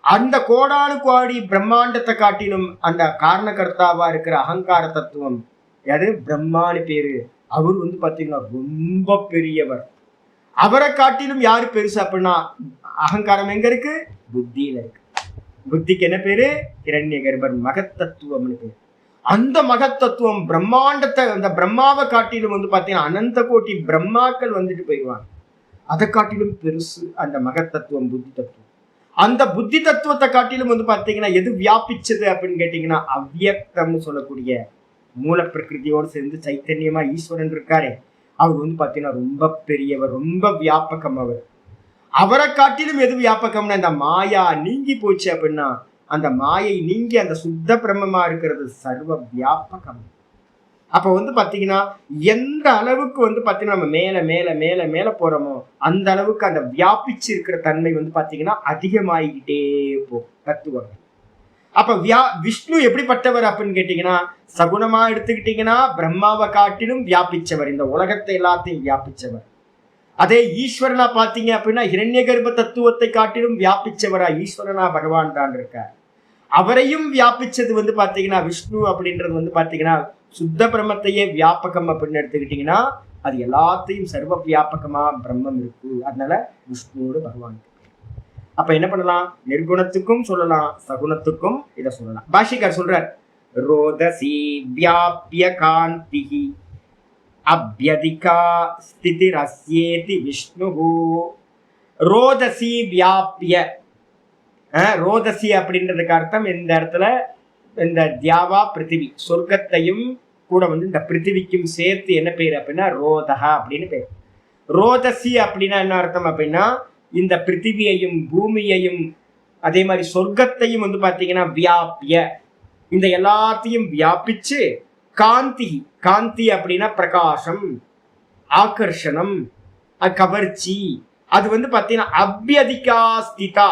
அந்த கோடி பிரம்மாண்டத்தை காட்டிலும் அந்த காரணகர்த்தாவா இருக்கிற அகங்கார தத்துவம் அது பிரம்மானு பேரு, அவர் வந்து பாத்தீங்கன்னா ரொம்ப பெரியவர். அவரை காட்டிலும் யாரு பெருசு அப்படின்னா அகங்காரம் எங்க இருக்கு, புத்தியில இருக்கு. புத்திக்கு என்ன பேரு, இரண்ய கர்ப்பர், மகத்தத்துவம்னு பேரு. அந்த மகத்தத்துவம் பிரம்மாண்டத்தை, அந்த பிரம்மாவை காட்டிலும் வந்து பாத்தீங்கன்னா அனந்த கோடி பிரம்மாக்கள் வந்துட்டு போயிடுவாங்க. அதை காட்டிலும் பெருசு அந்த மகத்தத்துவம், புத்தி தத்துவம். அந்த புத்தி தத்துவத்தை காட்டிலும் வந்து பாத்தீங்கன்னா எது வியாபிச்சது அப்படின்னு கேட்டீங்கன்னா அவ்வியக்தம்னு சொல்லக்கூடிய மூல பிரகிருதியோடு சேர்ந்து சைத்தன்யமா ஈஸ்வரன் இருக்காரே, அவர் வந்து பாத்தீங்கன்னா ரொம்ப பெரியவர், ரொம்ப வியாபகம். அவரை காட்டிலும் எது வியாபகம்னா இந்த மாயா நீங்கி போச்சு அப்படின்னா அந்த மாயை நீங்கி அந்த சுத்த பிரம்மமா இருக்கிறது சர்வ வியாபகம். அப்போ வந்து பாத்தீங்கன்னா எந்த அளவுக்கு வந்து பாத்தீங்கன்னா நம்ம மேல மேல மேல மேல போறோமோ அந்த அளவுக்கு அந்த வியாபிச்சு இருக்கிற தன்மை வந்து பாத்தீங்கன்னா அதிகமாகிக்கிட்டே போகும் தத்துவம். அப்ப விஷ்ணு எப்படிப்பட்டவர் அப்படின்னு கேட்டீங்கன்னா சகுணமா எடுத்துக்கிட்டீங்கன்னா பிரம்மாவை காட்டிலும் வியாபிச்சவர், இந்த உலகத்தை எல்லாத்தையும் வியாபிச்சவர். அதே ஈஸ்வரனா பாத்தீங்க அப்படின்னா இரண்ய கர்ப்ப தத்துவத்தை காட்டிலும் வியாபிச்சவரா ஈஸ்வரனா பகவான் தான் இருக்கார். அவரையும் வியாபிச்சது வந்து பாத்தீங்கன்னா விஷ்ணு அப்படின்றது வந்து பாத்தீங்கன்னா சுத்த பிரம்மத்தையே வியாபகம் அப்படின்னு எடுத்துக்கிட்டீங்கன்னா அது எல்லாத்தையும் சர்வ வியாபகமா பிரம்மம் இருக்கு. அதனால விஷ்ணுவோடு பகவான். அப்ப என்ன பண்ணலாம், நிர்குணத்துக்கும் சொல்லலாம், சகுணத்துக்கும் இதை சொல்லலாம். பாஷிகர் சொல்றார், ரோதசி வியாபிய காந்தி அப்யதிகா ஸ்திதிரஸ்யேதி விஷ்ணுஹு. ரோதசி வியாபிய, ரோதசி அப்படின்றதுக்கு அர்த்தம் இந்த இடத்துல இந்த தியாவா பிருத்திவி சொர்க்கத்தையும் கூட வந்து இந்த பிருத்திவிக்கும் சேர்த்து என்ன பேர் அப்படின்னா ரோதகா அப்படின்னு பேர். ரோதசி அப்படின்னா என்ன அர்த்தம் அப்படின்னா இந்த பிருத்திவியையும் பூமியையும் அதே மாதிரி சொர்க்கத்தையும் வந்து பாத்தீங்கன்னா வியாபிய, இந்த எல்லாத்தையும் வியாபிச்சு காந்தி, காந்தி அப்படின்னா பிரகாசம், ஆகர்ஷணம், கவர்ச்சி. அது வந்து பாத்தீங்கன்னா அபியதிகா ஸ்திதா,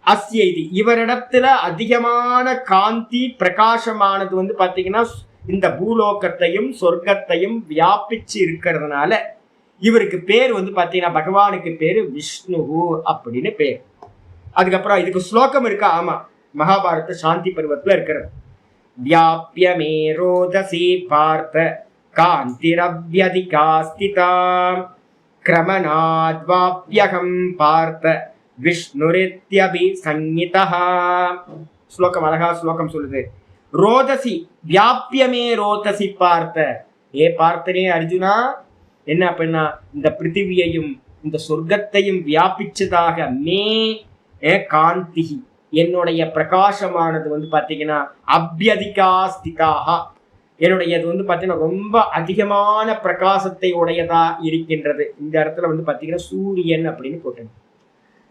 அஸ்ய இது இவரிடத்துல அதிகமான காந்தி பிரகாசமானது வந்து பாத்தீங்கன்னா இந்த பூலோகத்தையும் சொர்க்கத்தையும் வியாபிச்சு இருக்கிறதுனால இவருக்கு பேர் வந்து பாத்தீங்கன்னா பகவானுக்கு பேரு விஷ்ணு அப்படின்னு பேர். அதுக்கப்புறம் இதுக்கு ஸ்லோகம் இருக்கா? ஆமா, மகாபாரத சாந்தி பருவத்துல இருக்கிறது. வியாபியமே ரோதசி பார்த்த காந்திரவ்யதிகாஸ்திதா கிரமணாத்வாப்யகம் பார்த்த விஷ்ணுரித்யபி சங்கிதா. ஸ்லோகம் அழகா ஸ்லோகம் சொல்லுது. ரோதசி வியாபியமே ரோதசி பார்த்த, ஏ பார்த்தனே அர்ஜுனா, என்ன அப்படின்னா இந்த பிருத்திவியையும் இந்த சொர்க்கத்தையும் வியாபிச்சதாக மே காந்தி என்னுடைய பிரகாசமானது வந்து பாத்தீங்கன்னா அபியதிகாஸ்திதாக என்னுடையது வந்து பாத்தீங்கன்னா ரொம்ப அதிகமான பிரகாசத்தை உடையதா இருக்கின்றது. இந்த இடத்துல வந்து பாத்தீங்கன்னா சூரியன் அப்படின்னு போட்டேன்.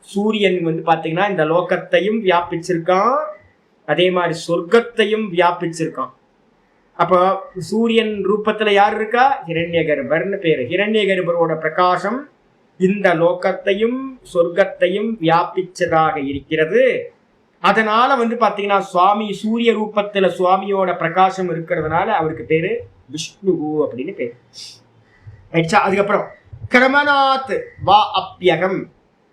சூரியன் வந்து பாத்தீங்கன்னா இந்த லோகத்தையும் வியாபிச்சிருக்கான், அதே மாதிரி சொர்க்கத்தையும் வியாபிச்சிருக்கான். அப்போ சூரியன் ரூபத்துல யார் இருக்கா? ஹிரண்ய கர்ப்பர்னு பேரு. ஹிரண்ய கர்ப்பரோட பிரகாசம் இந்த லோகத்தையும் சொர்க்கத்தையும் வியாபிச்சதாக இருக்கிறது. அதனால வந்து பாத்தீங்கன்னா சுவாமி சூரிய ரூபத்துல சுவாமியோட பிரகாசம் இருக்கிறதுனால அவருக்கு பேரு விஷ்ணு அப்படின்னு பேரு. அதுக்கப்புறம் கிரமநாத் வா அப்யகம்.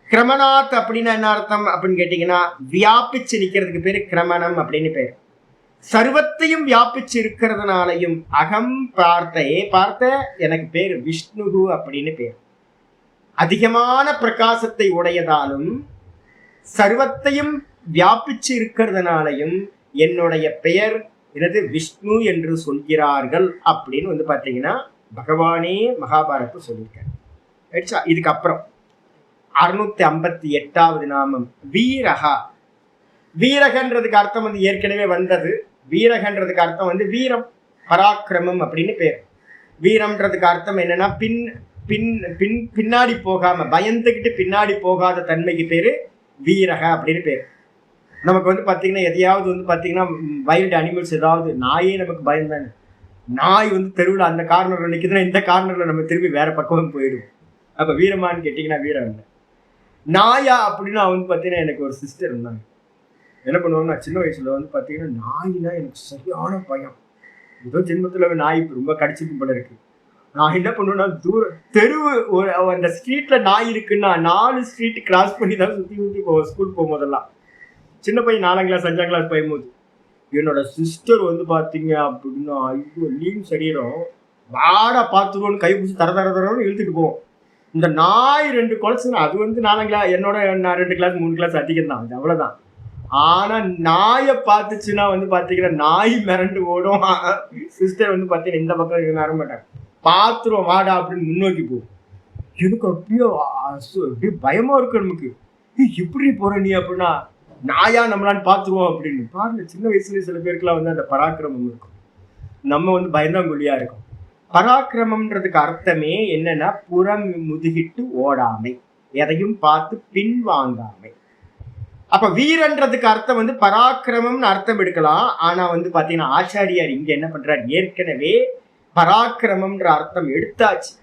கிரமநாத் அப்படின்னா என்ன அர்த்தம் அப்படின்னு கேட்டீங்கன்னா வியாபிச்சு நிக்கிறதுக்கு பேரு கிரமணம் அப்படின்னு பேரு. சர்வத்தையும் வியாபிச்சு இருக்கிறதுனாலையும் அகம் பார்த்த எனக்கு பேரு விஷ்ணு அப்படின்னு பேர். அதிகமான பிரகாசத்தை உடையதாலும் சர்வத்தையும் வியாபிச்சு இருக்கிறதுனாலையும் என்னுடைய பெயர் எனது விஷ்ணு என்று சொல்கிறார்கள் அப்படின்னு வந்து பாத்தீங்கன்னா பகவானே மகாபாரத்தை சொல்லியிருக்காரு. இதுக்கப்புறம் 658வது நாமம் வீரகா. வீரகன்றதுக்கு அர்த்தம் வந்து ஏற்கனவே வந்தது. வீரகன்றதுக்கு அர்த்தம் வந்து வீரம், பராக்கிரமம் அப்படின்னு பேர். வீரம்ன்றதுக்கு அர்த்தம் என்னன்னா பின்னாடி போகாம, பயந்துகிட்டு பின்னாடி போகாத தன்மைக்கு பேரு வீரக அப்படின்னு பேர். நமக்கு வந்து பாத்தீங்கன்னா எதையாவது வந்து பாத்தீங்கன்னா வைல்டு அனிமல்ஸ், ஏதாவது நாயே நமக்கு பயந்தாங்க. நாய் வந்து தெருவில் அந்த கார்னர்ல நிற்குதுன்னா இந்த கார்னர்ல நம்ம திரும்பி வேற பக்கம் போயிடுவோம். அப்ப வீரமான்னு கேட்டீங்கன்னா வீரம் இல்லை. நாயா அப்படின்னா வந்து பாத்தீங்கன்னா எனக்கு ஒரு சிஸ்டர் இருந்தாங்க. என்ன பண்ணுவாங்கன்னா சின்ன வயசுல வந்து பாத்தீங்கன்னா நாய்னா எனக்கு சரியான பயம். ஏதோ ஜென்மத்துல நாய் ரொம்ப கடிச்சிட்டு போல இருக்கு. நான் என்ன பண்ணுவேன்னா தெருவு அந்த ஸ்ட்ரீட்ல நாய் இருக்குன்னா 4 ஸ்ட்ரீட் கிராஸ் பண்ணி தான் சுத்தி போவோம் ஸ்கூல் போகும்போதெல்லாம். சின்ன பையன் 4ஆம் கிளாஸ் 5ஆம் கிளாஸ் போகும்போது என்னோட சிஸ்டர் வந்து பாத்தீங்க அப்படின்னா ஐயோ லீவ் சரீரம் வாடா பார்த்துருவோன்னு கை பிடிச்சி தரன்னு இழுத்துட்டு போவோம். இந்த நாய் 2 குலைச்சுன்னா அது வந்து 4ஆம் கிளாஸ் என்னோட 2 கிளாஸ் 3 கிளாஸ் அதிகம் தான், அது அவ்வளவுதான். ஆனா நாயை பார்த்துச்சுன்னா வந்து பாத்தீங்கன்னா நாய் மிரண்டு ஓடும். சிஸ்டர் வந்து பாத்தீங்கன்னா இந்த பக்கம் வர மாட்டாங்க, பாத்துருவோம் வாடா அப்படின்னு முன்னோக்கி போகும். எனக்கு அப்படியே பயமா இருக்கு நமக்கு. எப்படி போற நீ அப்படின்னா நாயா நம்மளான்னு பாத்துருவோம் அப்படின்னு. பாருங்க சின்ன வயசுல சில பேருக்குலாம் வந்து அந்த பராக்கிரமம் இருக்கும். நம்ம வந்து பயந்தாங்குழியா இருக்கும். பராக்கிரமம்ன்றதுக்கு அர்த்தமே என்னன்னா புறம் முதுகிட்டு ஓடாமை, எதையும் பார்த்து பின்வாங்காமை. அப்ப வீரன்றதுக்கு அர்த்தம் வந்து பராக்கிரமம்னு அர்த்தம் எடுக்கலாம். ஆனா வந்து பாத்தீங்கன்னா ஆச்சாரியார் இங்க என்ன பண்றாரு, ஏற்கனவே பராக்கிரமம்ன்ற அர்த்தம் எடுத்தாச்சு.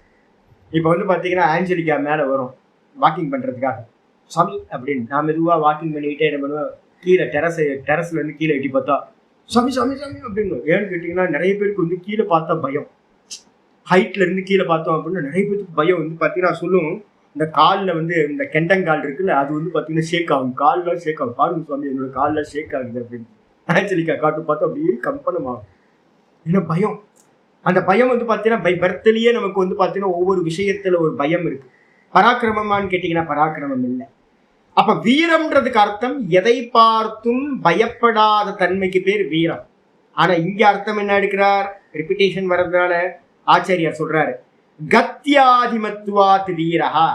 இப்ப வந்து பாத்தீங்கன்னா ஆஞ்சலிக்கா மேல வரும் வாக்கிங் பண்றதுக்காக, சாமி அப்படின்னு நான் மெதுவா வாக்கிங் பண்ணிக்கிட்டே என்ன பண்ணுவேன், கீழே டெரஸ்ல இருந்து கீழே எட்டி பார்த்தா சாமி சாமி சாமி அப்படின்னு. ஏன்னு கேட்டீங்கன்னா நிறைய பேருக்கு வந்து கீழே பார்த்தா பயம். ஹைட்ல இருந்து கீழே பார்த்தோம் அப்படின்னா நிறைய பேருக்கு பயம் வந்து பாத்தீங்கன்னா சொல்லும், இந்த காலில் வந்து இந்த கெண்டங்கால் இருக்குல்ல அது வந்து பாத்தீங்கன்னா ஷேக் ஆகும், கால்லாம் ஷேக் ஆகும். பாருங்க சுவாமி என்னோட காலில் ஷேக் ஆகுது அப்படின்னு ஆஞ்சலிக்கா காட்டு பார்த்தா அப்படியே கம்பனம் ஆகும். என்ன பயம். அந்த பயம் வந்து பாத்தீங்கன்னா பை பர்த்லயே நமக்கு வந்து பாத்தீங்கன்னா ஒவ்வொரு விஷயத்துல ஒரு பயம் இருக்கு. பராக்கிரமமான்னு கேட்டீங்கன்னா பராக்கிரமம் இல்லை. அப்ப வீரம்ன்றதுக்கு அர்த்தம் எதை பார்த்தும் பயப்படாத தன்மைக்கு பேர் வீரம். ஆனா இங்க அர்த்தம் என்ன எடுக்கிறார், ரிப்பிட்டேஷன் வர்றதுனால ஆச்சாரியார் சொல்றாரு கத்தியாதிமத்துவாத் வீரஹா.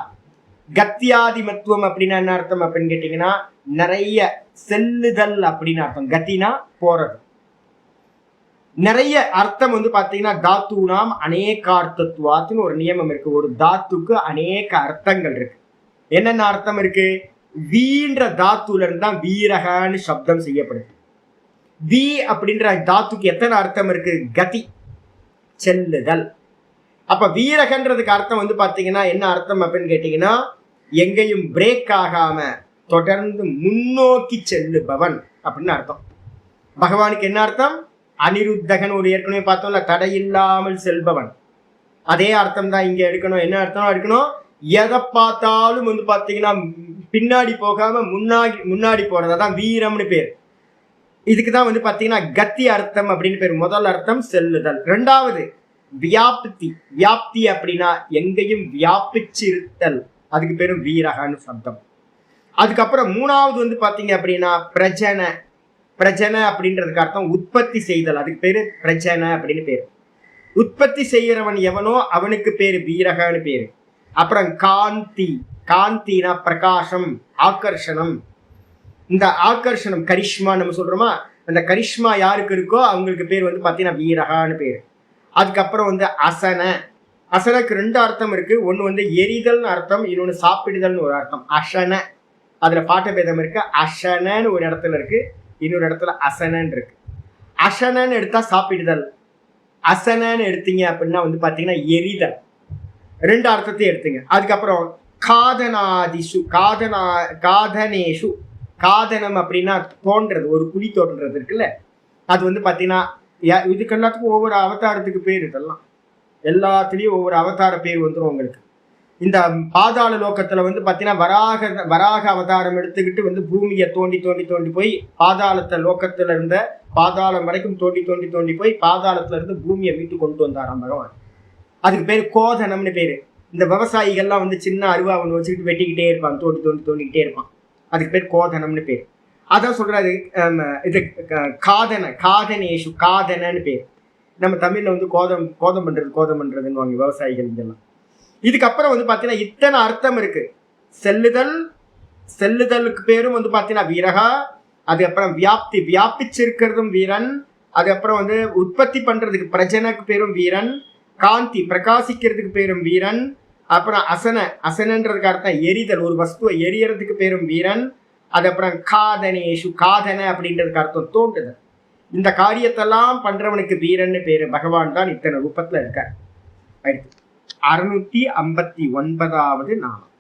கத்தியாதிமத்துவம் அப்படின்னா என்ன அர்த்தம் அப்படின்னு கேட்டீங்கன்னா நிறைய செல்லுதல் அப்படின்னு அர்த்தம். கத்தினா போறது. நிறைய அர்த்தம் வந்து பாத்தீங்கன்னா தாத்துனாம் அநேகார்த்தத்துவாத்துன்னு ஒரு நியமம் இருக்கு. ஒரு தாத்துக்கு அநேக அர்த்தங்கள் இருக்கு. என்னென்ன அர்த்தம் இருக்கு, வீன்ற தாத்துல இருந்து தான் வீரகான்னு சப்தம் செய்யப்படுது. வி அப்படின்ற தாத்துக்கு எத்தனை அர்த்தம் இருக்கு, கதி செல்லுதல். அப்ப வீரகன்றதுக்கு அர்த்தம் வந்து பாத்தீங்கன்னா என்ன அர்த்தம் அப்படின்னு கேட்டீங்கன்னா எங்கேயும் பிரேக் ஆகாம தொடர்ந்து முன்னோக்கி செல்லுபவன் அப்படின்னு அர்த்தம். பகவானுக்கு என்ன அர்த்தம்? அனிருத்தகன் ஒரு ஏற்கனவே பார்த்தோம்ல, தடையில்லாமல் செல்பவன். அதே அர்த்தம் தான் இங்க எடுக்கணும். என்ன அர்த்தம் எடுக்கணும்? எதை பார்த்தாலும் வந்து பார்த்தீங்கன்னா பின்னாடி போகாம முன்னாடி போறதான் வீரம்னு பேர். இதுக்கு தான் வந்து பார்த்தீங்கன்னா கத்தி அர்த்தம் அப்படின்னு பேர். முதல் அர்த்தம் செல்லுதல். ரெண்டாவது வியாப்தி அப்படின்னா எங்கேயும் வியாபிச்சிருத்தல், அதுக்கு பேரும் வீரகன்னு சப்தம். அதுக்கப்புறம் மூணாவது வந்து பார்த்தீங்க அப்படின்னா பிரஜன அப்படின்றதுக்கு அர்த்தம் உற்பத்தி செய்தல், அதுக்கு பேரு பிரஜன அப்படின்னு பேரு. உற்பத்தி செய்யறவன் எவனோ அவனுக்கு பேரு வீரகன்னு பேரு. அப்புறம் காந்தினா பிரகாசம், ஆக்கர்ஷணம். இந்த ஆக்கர்ஷணம் கரிஷ்மா நம்ம சொல்றோமா, அந்த கரிஷ்மா யாருக்கு இருக்கோ அவங்களுக்கு பேர் வந்து பார்த்தீங்கன்னா வீரகான்னு பேரு. அதுக்கப்புறம் வந்து அசனுக்கு ரெண்டு அர்த்தம் இருக்கு. ஒன்று வந்து எரிதல்னு அர்த்தம், இன்னொன்று சாப்பிடுதல்னு ஒரு அர்த்தம். அசன, அதுல பாட்ட பேதம் இருக்கு. அசனன்னு ஒரு இடத்துல இருக்கு, இன்னொரு இடத்துல அசனன்னு இருக்கு. அசனன்னு எடுத்தா சாப்பிடுதல், அசனன்னு எடுத்தீங்க அப்படின்னா வந்து பாத்தீங்கன்னா எரிதல். ரெண்டு அர்த்தத்தையும் எடுத்துங்க. அதுக்கப்புறம் காதனாதிசு, காதனேஷு. காதனம் அப்படின்னா தோன்றது, ஒரு குழி தோன்றது இருக்குல்ல, அது வந்து பாத்தீங்கன்னா இதுக்கு எல்லாத்துக்கும் ஒவ்வொரு அவதாரத்துக்கு பேர். இதெல்லாம் எல்லாத்துலேயும் ஒவ்வொரு அவதார பேர் வந்துடும் உங்களுக்கு. இந்த பாதாள லோகத்துல வந்து பார்த்தீங்கன்னா வராக அவதாரம் எடுத்துக்கிட்டு வந்து பூமியை தோண்டி தோண்டி தோண்டி போய் பாதாளத்தை லோகத்துல இருந்த பாதாளம் வரைக்கும் தோண்டி தோண்டி தோண்டி போய் பாதாளத்துல இருந்து பூமியை மீட்டு கொண்டு வந்தாராம் பகவான். அதுக்கு பேர் கோதனம்னு பேரு. இந்த விவசாயிகள்லாம் வந்து சின்ன அருவா ஒன்று வச்சுக்கிட்டு வெட்டிக்கிட்டே இருப்பான், தோண்டி தோண்டி தோண்டிக்கிட்டே இருப்பான். அதுக்கு பேர் கோதனம்னு பேர். அதான் சொல்றாரு இது காதனேஷு, காதனன்னு பேர். நம்ம தமிழ்ல வந்து கோதம் பண்றதுன்னு வாங்க விவசாயிகள் இதெல்லாம். இதுக்கப்புறம் வந்து பாத்தீங்கன்னா இத்தனை அர்த்தம் இருக்கு. செல்லுதலுக்கு பேரும் வந்து பாத்தீங்கன்னா வீரகா. அதுக்கப்புறம் வியாபிச்சிருக்கிறதும் வீரன். அதுக்கப்புறம் வந்து உற்பத்தி பண்றதுக்கு பிரஜனுக்கு பேரும் வீரன். காந்தி பிரகாசிக்கிறதுக்கு பேரும் வீரன். அப்புறம் அசனன்றதுக்கு அர்த்தம் எரிதல், ஒரு வஸ்துவை எரியறதுக்கு பேரும் வீரன். அதுக்கப்புறம் காதனேஷு, காதன அப்படின்றதுக்கு அர்த்தம் தோன்றுதல். இந்த காரியத்தெல்லாம் பண்றவனுக்கு வீரன்னு பேரு. பகவான் தான் இத்தனை ரூபத்துல இருக்கார். 659வது நாமம்.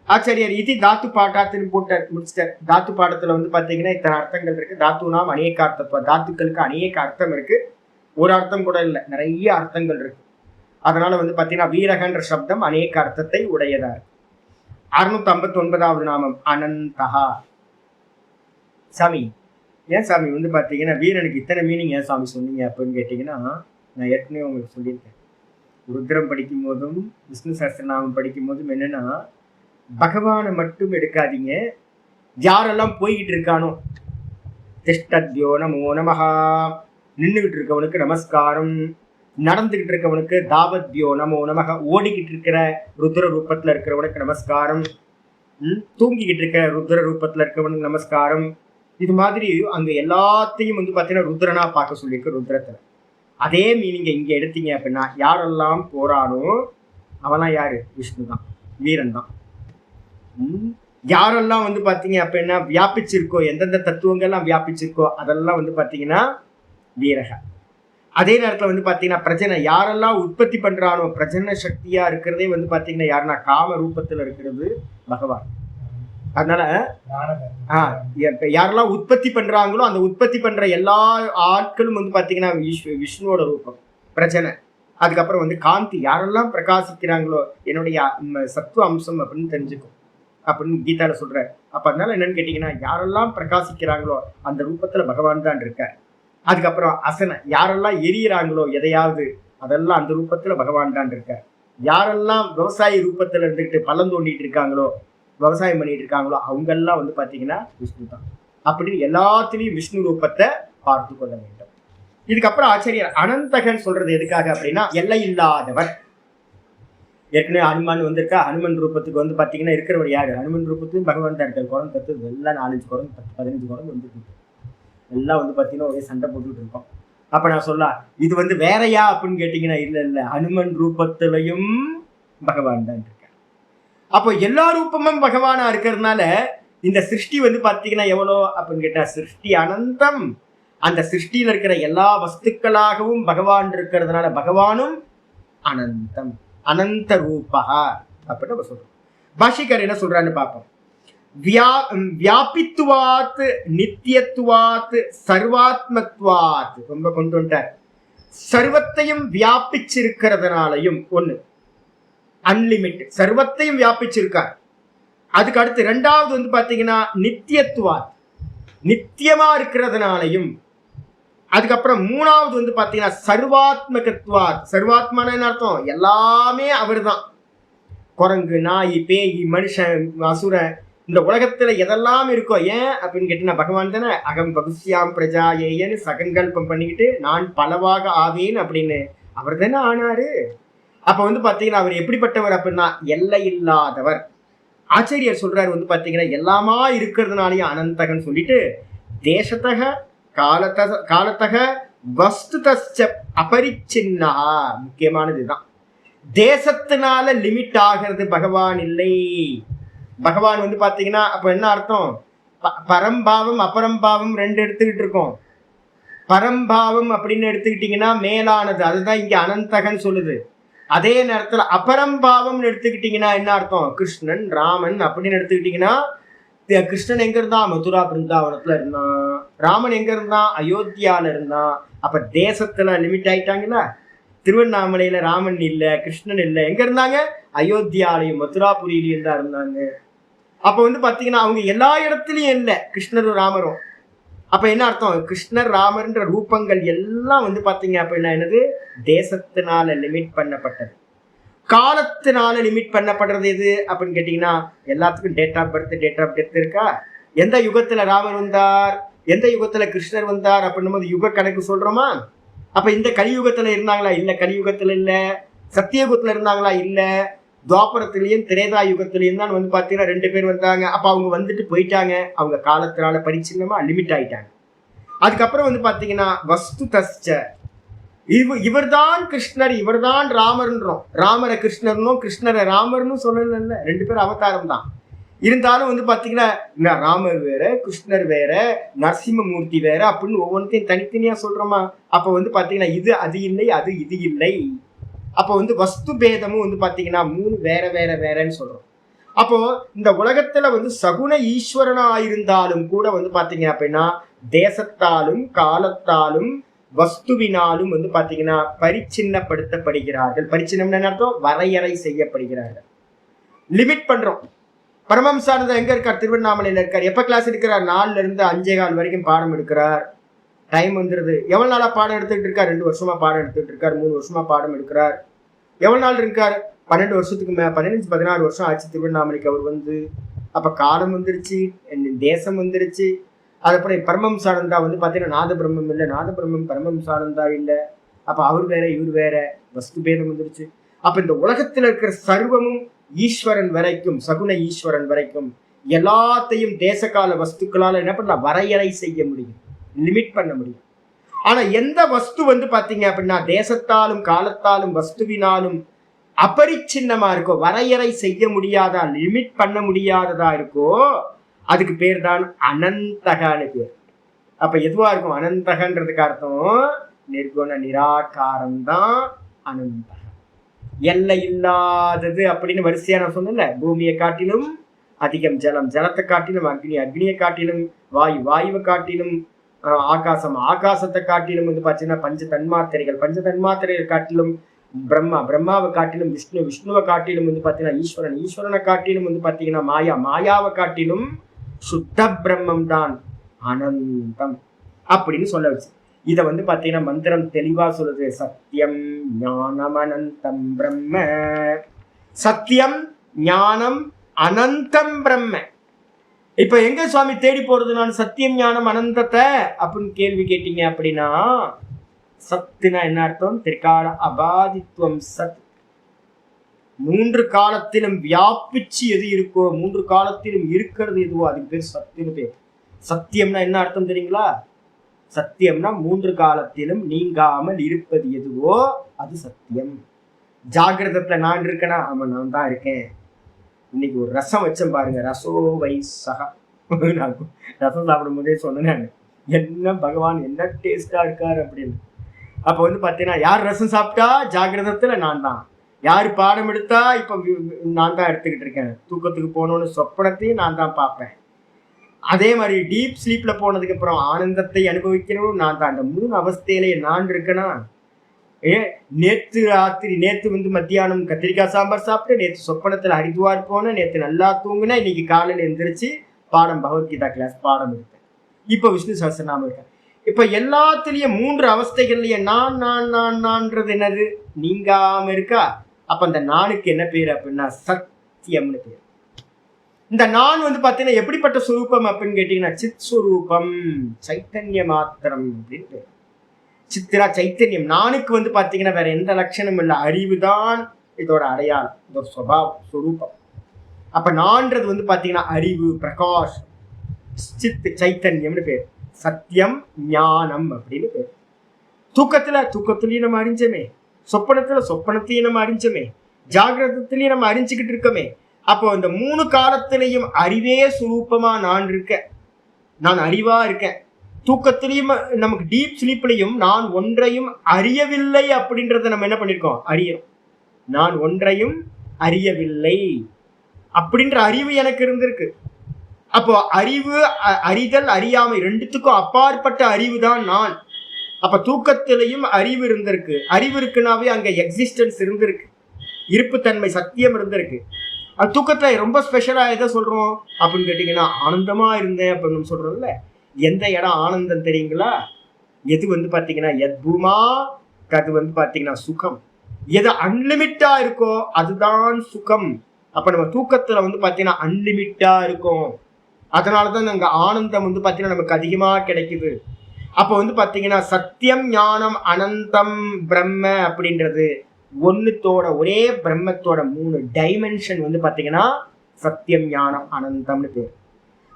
ஆச்சாரியர் இது தாத்து பாட்டாத்தின்னு போட்ட முடிச்சிட்டார். தாத்து பாடத்துல வந்து பாத்தீங்கன்னா இத்தனை அர்த்தங்கள் இருக்கு. தாத்து நாம் அநேக அர்த்தத்துவம், தாத்துக்களுக்கு அநேக அர்த்தம் இருக்கு. ஒரு அர்த்தம் கூட இல்லை, நிறைய அர்த்தங்கள் இருக்கு. அதனால வந்து பாத்தீங்கன்னா வீரகன்ற சப்தம் அநேக அர்த்தத்தை உடையதா இருக்கு. 659வது நாமம் அனந்தகா. சாமி, ஏன் சாமி வந்து பார்த்தீங்கன்னா வீரனுக்கு இத்தனை மீனிங் ஏன் சாமி சொன்னீங்க அப்படின்னு கேட்டிங்கன்னா, நான் ஏற்கனவே உங்களுக்கு சொல்லியிருக்கேன். ருத்ரம் படிக்கும் போதும் விஷ்ணு சஹஸ்ரநாமம் படிக்கும் போதும் என்னன்னா, பகவானை மட்டும் எடுக்காதீங்க, யாரெல்லாம் போய்கிட்டு இருக்கானோ, திஷ்டத்யோ நமோ நமஹா, நின்றுகிட்டு இருக்கவனுக்கு நமஸ்காரம், நடந்துகிட்டு இருக்கவனுக்கு தாவத்யோ நமோ நமக, ஓடிக்கிட்டு இருக்கிற ருத்ர ரூபத்துல இருக்கிறவனுக்கு நமஸ்காரம், தூங்கிக்கிட்டு இருக்கிற ருத்ர ரூபத்துல இருக்கிறவனுக்கு நமஸ்காரம். இது மாதிரி அங்க எல்லாத்தையும் வந்து பாத்தீங்கன்னா ருத்ரனா பார்க்க சொல்லியிருக்கு ருத்ரத்துல. அதே மீனிங்க இங்க எடுத்தீங்க அப்படின்னா, யாரெல்லாம் போறானோ அவெல்லாம் யாரு? விஷ்ணு தான், வீரன் தான். யாரெல்லாம் வந்து பாத்தீங்க அப்படின்னா வியாபிச்சிருக்கோ, எந்தெந்த தத்துவங்கள்லாம் வியாபிச்சிருக்கோ அதெல்லாம் வந்து பாத்தீங்கன்னா வீரக. அதே நேரத்துல வந்து பாத்தீங்கன்னா பிரஜனை, யாரெல்லாம் உற்பத்தி பண்றானோ, பிரஜன சக்தியா இருக்கிறதே வந்து பாத்தீங்கன்னா யாருன்னா காம ரூபத்துல இருக்கிறது பகவான். அதனால யாரெல்லாம் உற்பத்தி பண்றாங்களோ அந்த உற்பத்தி பண்ற எல்லா ஆட்களும் வந்து பாத்தீங்கன்னா விஷ்ணுவோட ரூபம் பிரஜனை. அதுக்கப்புறம் வந்து காந்தி, யாரெல்லாம் பிரகாசிக்கிறாங்களோ என்னுடைய சத்துவ அம்சம் அப்படின்னு தெரிஞ்சுக்கும் அப்படின்னு கீதால சொல்றாரு. அப்ப அதனால என்னன்னு கேட்டீங்கன்னா, யாரெல்லாம் பிரகாசிக்கிறாங்களோ அந்த ரூபத்துல பகவான் தான் இருக்கார். அதுக்கப்புறம் அசன, யாரெல்லாம் எரியிறாங்களோ எதையாவது அதெல்லாம் அந்த ரூபத்துல பகவான் தான் இருக்கார். யாரெல்லாம் விவசாய ரூபத்துல இருந்துகிட்டு பள்ளம் தோண்டிட்டு இருக்காங்களோ, விவசாயம் பண்ணிட்டு இருக்காங்களோ அவங்கெல்லாம் வந்து பாத்தீங்கன்னா விஷ்ணு தான். அப்படின்னு எல்லாத்திலையும் விஷ்ணு ரூபத்தை பார்த்து கொள்ள வேண்டும். இதுக்கப்புறம் ஆச்சரியர் அனந்தகன் சொல்றது எதுக்காக அப்படின்னா, எல்லை இல்லாதவர். ஏற்கனவே ஹனுமான் வந்திருக்கா, ஹனுமன் ரூபத்துக்கு வந்து பாத்தீங்கன்னா இருக்கிறவர் யாரு? ஹனுமன் ரூபத்துக்கு பகவான் தான் இருக்காரு. குரங்கு கத்து எல்லாம் 4-5 குரங்கு, 10-15 குரங்கு வந்துருக்கு. எல்லாம் வந்து பாத்தீங்கன்னா ஒரே சண்டை போட்டுட்டு இருக்கோம். அப்ப நான் சொல்ல, இது வந்து வேறையா அப்படின்னு கேட்டீங்கன்னா, இல்ல ஹனுமன் ரூபத்திலையும் பகவான் தான் இருக்கார். அப்போ எல்லா ரூபமும் பகவானா இருக்கிறதுனால இந்த சிருஷ்டி வந்து பாத்தீங்கன்னா எவ்வளோ அப்படின்னு கேட்டா, சிருஷ்டி அனந்தம். அந்த சிருஷ்டியில இருக்கிற எல்லா வஸ்துக்களாகவும் பகவான் இருக்கிறதுனால பகவானும் அனந்தம், அனந்த ரூபா அப்படின்னு நம்ம சொல்றோம். பாஷிகர் என்ன சொல்றான்னு பார்ப்போம். வியாபித்துவாத் நித்தியத்துவாத் சர்வாத்மத்வாத் ரொம்ப கொண்டு வந்துட்டார். சர்வத்தையும் வியாபிச்சிருக்கிறதுனாலையும் ஒண்ணு, அன்லிமிட்டட் சர்வத்தையும் வியாபிச்சிருக்கார். அதுக்கு அடுத்து ரெண்டாவது வந்து பாத்தீங்கன்னா நித்தியத்துவாத், நித்தியமா இருக்கிறதுனாலையும். அதுக்கப்புறம் மூணாவது வந்து பாத்தீங்கன்னா சர்வாத்மகத்வாத், சர்வாத்மான அர்த்தம் எல்லாமே அவர் தான். குரங்கு, நாய், பேய், மனுஷன், அசுரன், இந்த உலகத்துல எதெல்லாம் இருக்கோ. ஏன் அப்படின்னு கேட்டீங்கன்னா பகவான் தானே அகம் பகுஷ்யாம் பிரஜா ஏன்னு சகங்கல்பம் பண்ணிக்கிட்டு நான் பலவாக ஆவேன் அப்படின்னு அவர் தானே ஆனாரு. அப்ப வந்து பாத்தீங்கன்னா அவர் எப்படிப்பட்டவர் அப்படின்னா எல்லை இல்லாதவர். ஆச்சரியர் சொல்றாரு வந்து பாத்தீங்கன்னா எல்லாமா இருக்கிறதுனாலயும் அனந்தகன் சொல்லிட்டு தேசத்தக காலத்தக வஸ்துதச்ச அபரிச்சின்னா, முக்கியமானதுதான். தேசத்தினால லிமிட் ஆகிறது பகவான் இல்லை. பகவான் வந்து பாத்தீங்கன்னா அப்ப என்ன அர்த்தம்? பரம்பாவம் அபரம்பாவம் ரெண்டு எடுத்துக்கிட்டு இருக்கோம். பரம்பாவம் அப்படின்னு எடுத்துக்கிட்டீங்கன்னா மேலானது, அதுதான் இங்க அனந்தகன் சொல்லுது. அதே நேரத்துல அபரம்பாவம் எடுத்துக்கிட்டீங்கன்னா என்ன அர்த்தம்? கிருஷ்ணன், ராமன் அப்படின்னு எடுத்துக்கிட்டீங்கன்னா கிருஷ்ணன் எங்க இருந்தான்? மதுரா பிருந்தாவனத்துல இருந்தான். ராமன் எங்க இருந்தான்? அயோத்தியால இருந்தான். அப்ப தேசத்துல லிமிட் ஆயிட்டாங்களா? திருவண்ணாமலையில ராமன் இல்ல, கிருஷ்ணன் இல்ல. எங்க இருந்தாங்க? அயோத்தியாலையும் மதுராபுரியிலையும் தான் இருந்தாங்க. அப்ப வந்து பாத்தீங்கன்னா அவங்க எல்லா இடத்துலயும் இல்ல கிருஷ்ணரும் ராமரும். அப்ப என்ன அர்த்தம்? கிருஷ்ணர் ராமர்ன்ற ரூபங்கள் எல்லாம் வந்து பாத்தீங்க அப்படின்னா என்னது? தேசத்தினால லிமிட் பண்ணப்பட்டது. காலத்தினால லிமிட் பண்ணப்படுறது எது அப்படின்னு கேட்டீங்கன்னா எல்லாத்துக்கும் date of birth, date of death இருக்கா? எந்த யுகத்துல ராமர் வந்தார், எந்த யுகத்துல கிருஷ்ணர் வந்தார் அப்படின்னும் போது யுக கணக்கு சொல்றோமா? அப்ப இந்த கலியுகத்துல இருந்தாங்களா? இல்ல. கலியுகத்துல இல்ல. சத்தியயுகத்துல இருந்தாங்களா? இல்ல. துவாபரத்திலையும் திரேதா யுகத்திலையும் தான் வந்து பாத்தீங்கன்னா 2 பேர் வந்தாங்க. அப்ப அவங்க வந்துட்டு போயிட்டாங்க. அவங்க காலத்தினால பரிச்சின்னமா லிமிட் ஆயிட்டாங்க. அதுக்கப்புறம் வந்து பாத்தீங்கன்னா வஸ்து தஸ்ச, இவர் தான் கிருஷ்ணர், இவர் தான் ராமர்ன்றோம். ராமரை கிருஷ்ணர்னும் கிருஷ்ணரை ராமர்னு சொல்லல. 2 பேர் அவதாரம் தான். இருந்தாலும் வந்து பாத்தீங்கன்னா ராமர் வேற, கிருஷ்ணர் வேற, நரசிம்மமூர்த்தி வேற அப்படின்னு ஒவ்வொன்றையும் தனித்தனியா சொல்றோமா? அப்ப வந்து பாத்தீங்கன்னா இது அது இல்லை, அது இது இல்லை. அப்போ வந்து வஸ்து பேதமும் வந்து பாத்தீங்கன்னா 3 வேற வேற வேறன்னு சொல்றோம். அப்போ இந்த உலகத்துல வந்து சகுண ஈஸ்வரனா இருந்தாலும் கூட வந்து பாத்தீங்க அப்படின்னா தேசத்தாலும் காலத்தாலும் வஸ்துவினாலும் வந்து பாத்தீங்கன்னா பரிச்சின்னப்படுத்தப்படுகிறார்கள். பரிச்சின்னம் என்ன அர்த்தம்? வரையறை செய்யப்படுகிறார்கள். லிமிட் பண்றோம். பரமஹம்சானந்தர் எங்க இருக்கார்? திருவண்ணாமலையில இருக்கார். எப்ப கிளாஸ் எடுக்கிறார்? 4ல இருந்து 5:15 வரைக்கும் பாடம் எடுக்கிறார். டைம் வந்துருது. எவ்வளவு நாளா பாடம் எடுத்துட்டு இருக்கார்? 2 வருஷமா பாடம் எடுத்துட்டு இருக்கார். 3 வருஷமா பாடம் எடுக்கிறார். எவ்வளவு நாள் இருக்கார்? 12 வருஷத்துக்கு 15-16 வருஷம் ஆச்சு திருவண்ணாமலைக்கு அவர் வந்து. அப்ப காலம் வந்துருச்சு, தேசம் வந்துருச்சு. அதுக்கப்புறம் பரமஹம்சானந்தா வந்து பாத்தீங்கன்னா நாத பிரம்மம் இல்லை, நாத பிரம்மம் பரமஹம்சானந்தா இல்லை. அப்ப அவர் வேற இவர் வேற, வஸ்து பேதம் வந்துருச்சு. அப்ப இந்த உலகத்துல இருக்கிற சர்வமும் ஈஸ்வரன் வரைக்கும், சகுண ஈஸ்வரன் வரைக்கும் எல்லாத்தையும் தேசகால வஸ்துக்களால என்ன பண்ணலாம்? வரையறை செய்ய முடியும், லிமிட் பண்ண முடியும். ஆனா எந்த வஸ்து வந்து பாத்தீங்க அப்படின்னா தேசத்தாலும் காலத்தாலும் வஸ்துவினாலும் அபரிச்சின்னமா இருக்கோ, வரையறை செய்ய முடியாதா, லிமிட் பண்ண முடியாததா இருக்கோ, அதுக்கு பேர் தான் அனந்தகான்னு பேர். அப்ப எதுவா இருக்கும்? அனந்தகன்றதுக்கு அர்த்தம் நிர்குண நிராகாரம் தான் அனந்தக. எல்லை இல்லாதது அப்படின்னு வரிசையா நான் சொன்னேன்ல. பூமியை காட்டிலும் அதிகம் ஜலம், ஜலத்தை காட்டிலும் அக்னி, அக்னியை காட்டிலும் வாயு, வாயுவை காட்டிலும் ஆகாசம், ஆகாசத்தை காட்டிலும் வந்து பாத்தீங்கன்னா பஞ்ச தன்மாத்திரைகள், பஞ்ச தன்மாத்திரைகள் காட்டிலும் பிரம்மா, பிரம்மாவை காட்டிலும் விஷ்ணு, விஷ்ணுவை காட்டிலும் வந்து பாத்தீங்கன்னா ஈஸ்வரன், ஈஸ்வரனை காட்டிலும் வந்து பாத்தீங்கன்னா மாயா, மாயாவை காட்டிலும் சுத்த பிரம்மம் தான் அனந்தம் அப்படின்னு சொல்ல வச்சு. இத வந்து பாத்தீங்கன்னா மந்திரம் தெளிவா சொல்லுது. சத்தியம் ஞானம் அனந்தம் பிரம்ம, சத்தியம் ஞானம் அனந்தம் பிரம்ம. இப்ப எங்க சுவாமி தேடி போறது? நான் சத்தியம் ஞானம் அனந்தத்தை அப்படின்னு கேள்வி கேட்டீங்க அப்படின்னா, சத்துனா என்ன அர்த்தம்? திரிகால அபாதித்துவம். சத் 3 காலத்திலும் வியாபிச்சு எது இருக்கோ, 3 காலத்திலும் இருக்கிறது எதுவோ அதுக்கு பேர் சத்துன்னு பேர். சத்தியம்னா என்ன அர்த்தம் தெரியுங்களா? சத்தியம்னா 3 காலத்திலும் நீங்காமல் இருப்பது எதுவோ அது சத்தியம். ஜாகிரதத்துல நான் இருக்கேனா? ஆமா நான் தான் இருக்கேன். இன்னைக்கு ஒரு ரசம் வச்சேன் பாருங்க, ரசோ வைசகா. நான் ரசம் சாப்பிடும் போதே சொன்னேன், என்ன பகவான் என்ன டேஸ்டா இருக்காரு அப்படின்னு. அப்ப வந்து பாத்தீங்கன்னா யார் ரசம் சாப்பிட்டா? ஜாகிரதத்துல நான் தான். யாரு பாடம் எடுத்தா இப்ப நான் தான் எடுத்துக்கிட்டு இருக்கேன். தூக்கத்துக்கு போகணும்னு சொப்பனத்தையும் நான் தான் பார்ப்பேன். அதே மாதிரி டீப் ஸ்லீப்ல போனதுக்கு அப்புறம் ஆனந்தத்தை அனுபவிக்கிறோம் நான் தான். அந்த 3 அவஸ்தையிலேயே நான் இருக்கேனா? நேத்து ராத்திரி, நேத்து மத்தியானம் கத்திரிக்காய் சாம்பார் சாப்பிட்டு, நேத்து சொப்பனத்துல ஹரித்வார் போனேன், நேத்து நல்லா தூங்குனேன், இன்னைக்கு காலையில எந்திரிச்சு பாடம் பகவத்கீதா கிளாஸ் பாடம் எடுத்தேன். இப்ப விஷ்ணு சஹஸ்ரநாமம் இருக்கேன். இப்ப எல்லாத்துலயும் 3 அவஸ்தைகள்லயே நான் நான் நான் நான்றது என்னது? நீங்காம இருக்கா? அப்ப அந்த நானுக்கு என்ன பேரு அப்படின்னா சத்தியம்னு பேரு. இந்த நான் பாத்தீங்கன்னா எப்படிப்பட்ட சுரூபம் அப்படின்னு கேட்டீங்கன்னா சித் சுரூபம், சைத்தன்ய மாத்திரம் அப்படின்னு பேரு. சித்திரா சைத்தன்யம். நானுக்கு பாத்தீங்கன்னா வேற எந்த லட்சணமும் இல்லை. அறிவுதான் இதோட அடையாளம், இதோட சுபாவம், சுரூபம். அப்ப நான்றது பாத்தீங்கன்னா அறிவு, பிரகாஷ், சித் சைத்தன்யம்னு பேர். சத்தியம் ஞானம் அப்படின்னு பேர். தூக்கத்துலயும் நம்ம அறிஞ்சமே, சொப்பனத்தையும் நம்ம அறிஞ்சமே, ஜாகிரதத்திலையும் நம்ம அறிஞ்சுக்கிட்டு இருக்கோமே. அப்போ இந்த 3 காலத்திலையும் அறிவே சுரூபமா நான் இருக்கேன், நான் அறிவா இருக்கேன். தூக்கத்திலையும் நமக்கு டீப் ஸ்லீப்லையும் நான் ஒன்றையும் அறியவில்லை அப்படின்றத நம்ம என்ன பண்ணிருக்கோம்? அறியறோம். நான் ஒன்றையும் அறியவில்லை அப்படின்ற அறிவு எனக்கு இருந்திருக்கு. அப்போ அறிவு, அறிதல், அறியாமை ரெண்டுத்துக்கும் அப்பாற்பட்ட அறிவு தான் நான். அப்ப தூக்கத்திலையும் அறிவு இருந்திருக்கு. அறிவு இருக்குனாவே அங்க எக்ஸிஸ்டன்ஸ் இருந்திருக்கு, இருப்புத்தன்மை, சத்தியம் இருந்திருக்கு. அது தூக்கத்துல ரொம்ப ஸ்பெஷலா எதை சொல்றோம் அப்படின்னு கேட்டீங்கன்னா ஆனந்தமா இருந்தேன் அப்படின்னு சொல்றோம்ல. எந்த இடம் ஆனந்தம் தெரியுங்களா? எது பாத்தீங்கன்னா எத்பூமா, அது பாத்தீங்கன்னா சுகம். எது அன்லிமிட்டா இருக்கோ அதுதான் சுகம். அப்ப நம்ம தூக்கத்துல பாத்தீங்கன்னா அன்லிமிட்டா இருக்கும். அதனாலதான் அங்க ஆனந்தம் பாத்தீங்கன்னா நமக்கு அதிகமா கிடைக்குது. அப்ப பாத்தீங்கன்னா சத்தியம் ஞானம் அனந்தம் பிரம்ம அப்படின்றது ஒன்னுத்தோட, ஒரே பிரம்மத்தோட 3 டைமென்ஷன் பாத்தீங்கன்னா சத்தியம் ஞானம் அனந்தம்னு பேர்.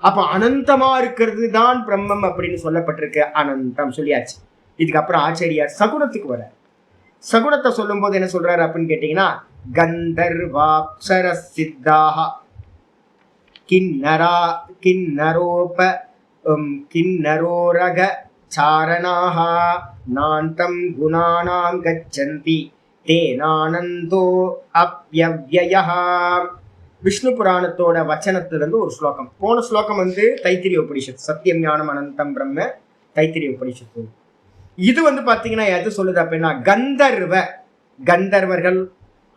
அப்ப அனந்தமா இருக்கிறது தான் பிரம்மம் அப்படின்னு சொல்லப்பட்டிருக்கு. அனந்தம் சொல்லியாச்சு. இதுக்கப்புறம் ஆச்சரியார் சகுனத்துக்கு வர. சகுனத்தை சொல்லும் போது என்ன சொல்றாரு அப்படின்னு கேட்டீங்கன்னா கந்தர்வாப்சர சித்தாக கிண்ணரோப கிண்ணரோரக சாரணாஹ நாந்தம் குணானாம் கச்சந்தி தேனானந்தோ அப்யவ்யயஹ. விஷ்ணு புராணத்தோட வச்சனத்திலிருந்து ஒரு ஸ்லோகம். போன ஸ்லோகம் தைத்திரிய உபனிஷத், சத்தியம் ஞானம் அனந்தம் பிரம்ம, தைத்திரிய உபனிஷத்து. இது பாத்தீங்கன்னா எது சொல்லுது அப்படின்னா கந்தர்வர்கள்,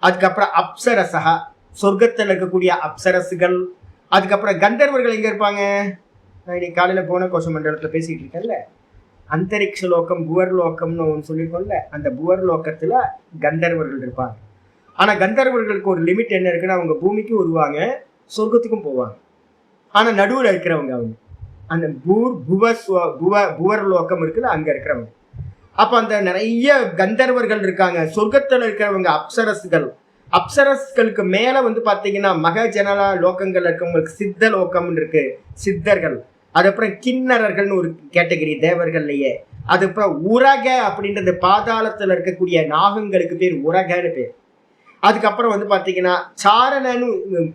அதுக்கப்புறம் அப்சரசா, சொர்க்கத்தில் இருக்கக்கூடிய அப்சரசுகள். அதுக்கப்புறம் கந்தர்வர்கள் எங்க இருப்பாங்க? நான் இன்னைக்கு காலையில போன கோஷ மண்டலத்துல பேசிட்டு இருக்கேன்ல, அந்தரிக்ஷ லோகம் புவர் லோகம்னு ஒன்று சொல்லியிருக்கோம்ல. அந்த புவர் லோகத்துல கந்தர்வர்கள் இருப்பாங்க. ஆனா கந்தர்வர்களுக்கு ஒரு லிமிட் என்ன இருக்குன்னா, அவங்க பூமிக்கும் வருவாங்க, சொர்க்கத்துக்கும் போவாங்க. ஆனா நடுவுல இருக்கிறவங்க அவங்க அந்த புவர் லோகம் இருக்குல்ல, அங்க இருக்கிறவங்க. அப்ப அந்த நிறைய கந்தர்வர்கள் இருக்காங்க. சொர்க்கத்துல இருக்கிறவங்க அப்சரஸ்கள். அப்சரஸ்களுக்கு மேல பாத்தீங்கன்னா மகஜனலா லோகங்கள் இருக்கவங்களுக்கு சித்த லோகம் இருக்கு, சித்தர்கள். அதுக்கப்புறம் கிண்ணறர்கள்னு ஒரு கேட்டகரி தேவர்கள்லயே. அதுக்கப்புறம் உரக அப்படின்றது பாதாளத்துல இருக்கக்கூடிய நாகங்களுக்கு பேர் உரகன்னு பேர். அதுக்கப்புறம் பாத்தீங்கன்னா சாரணன்னு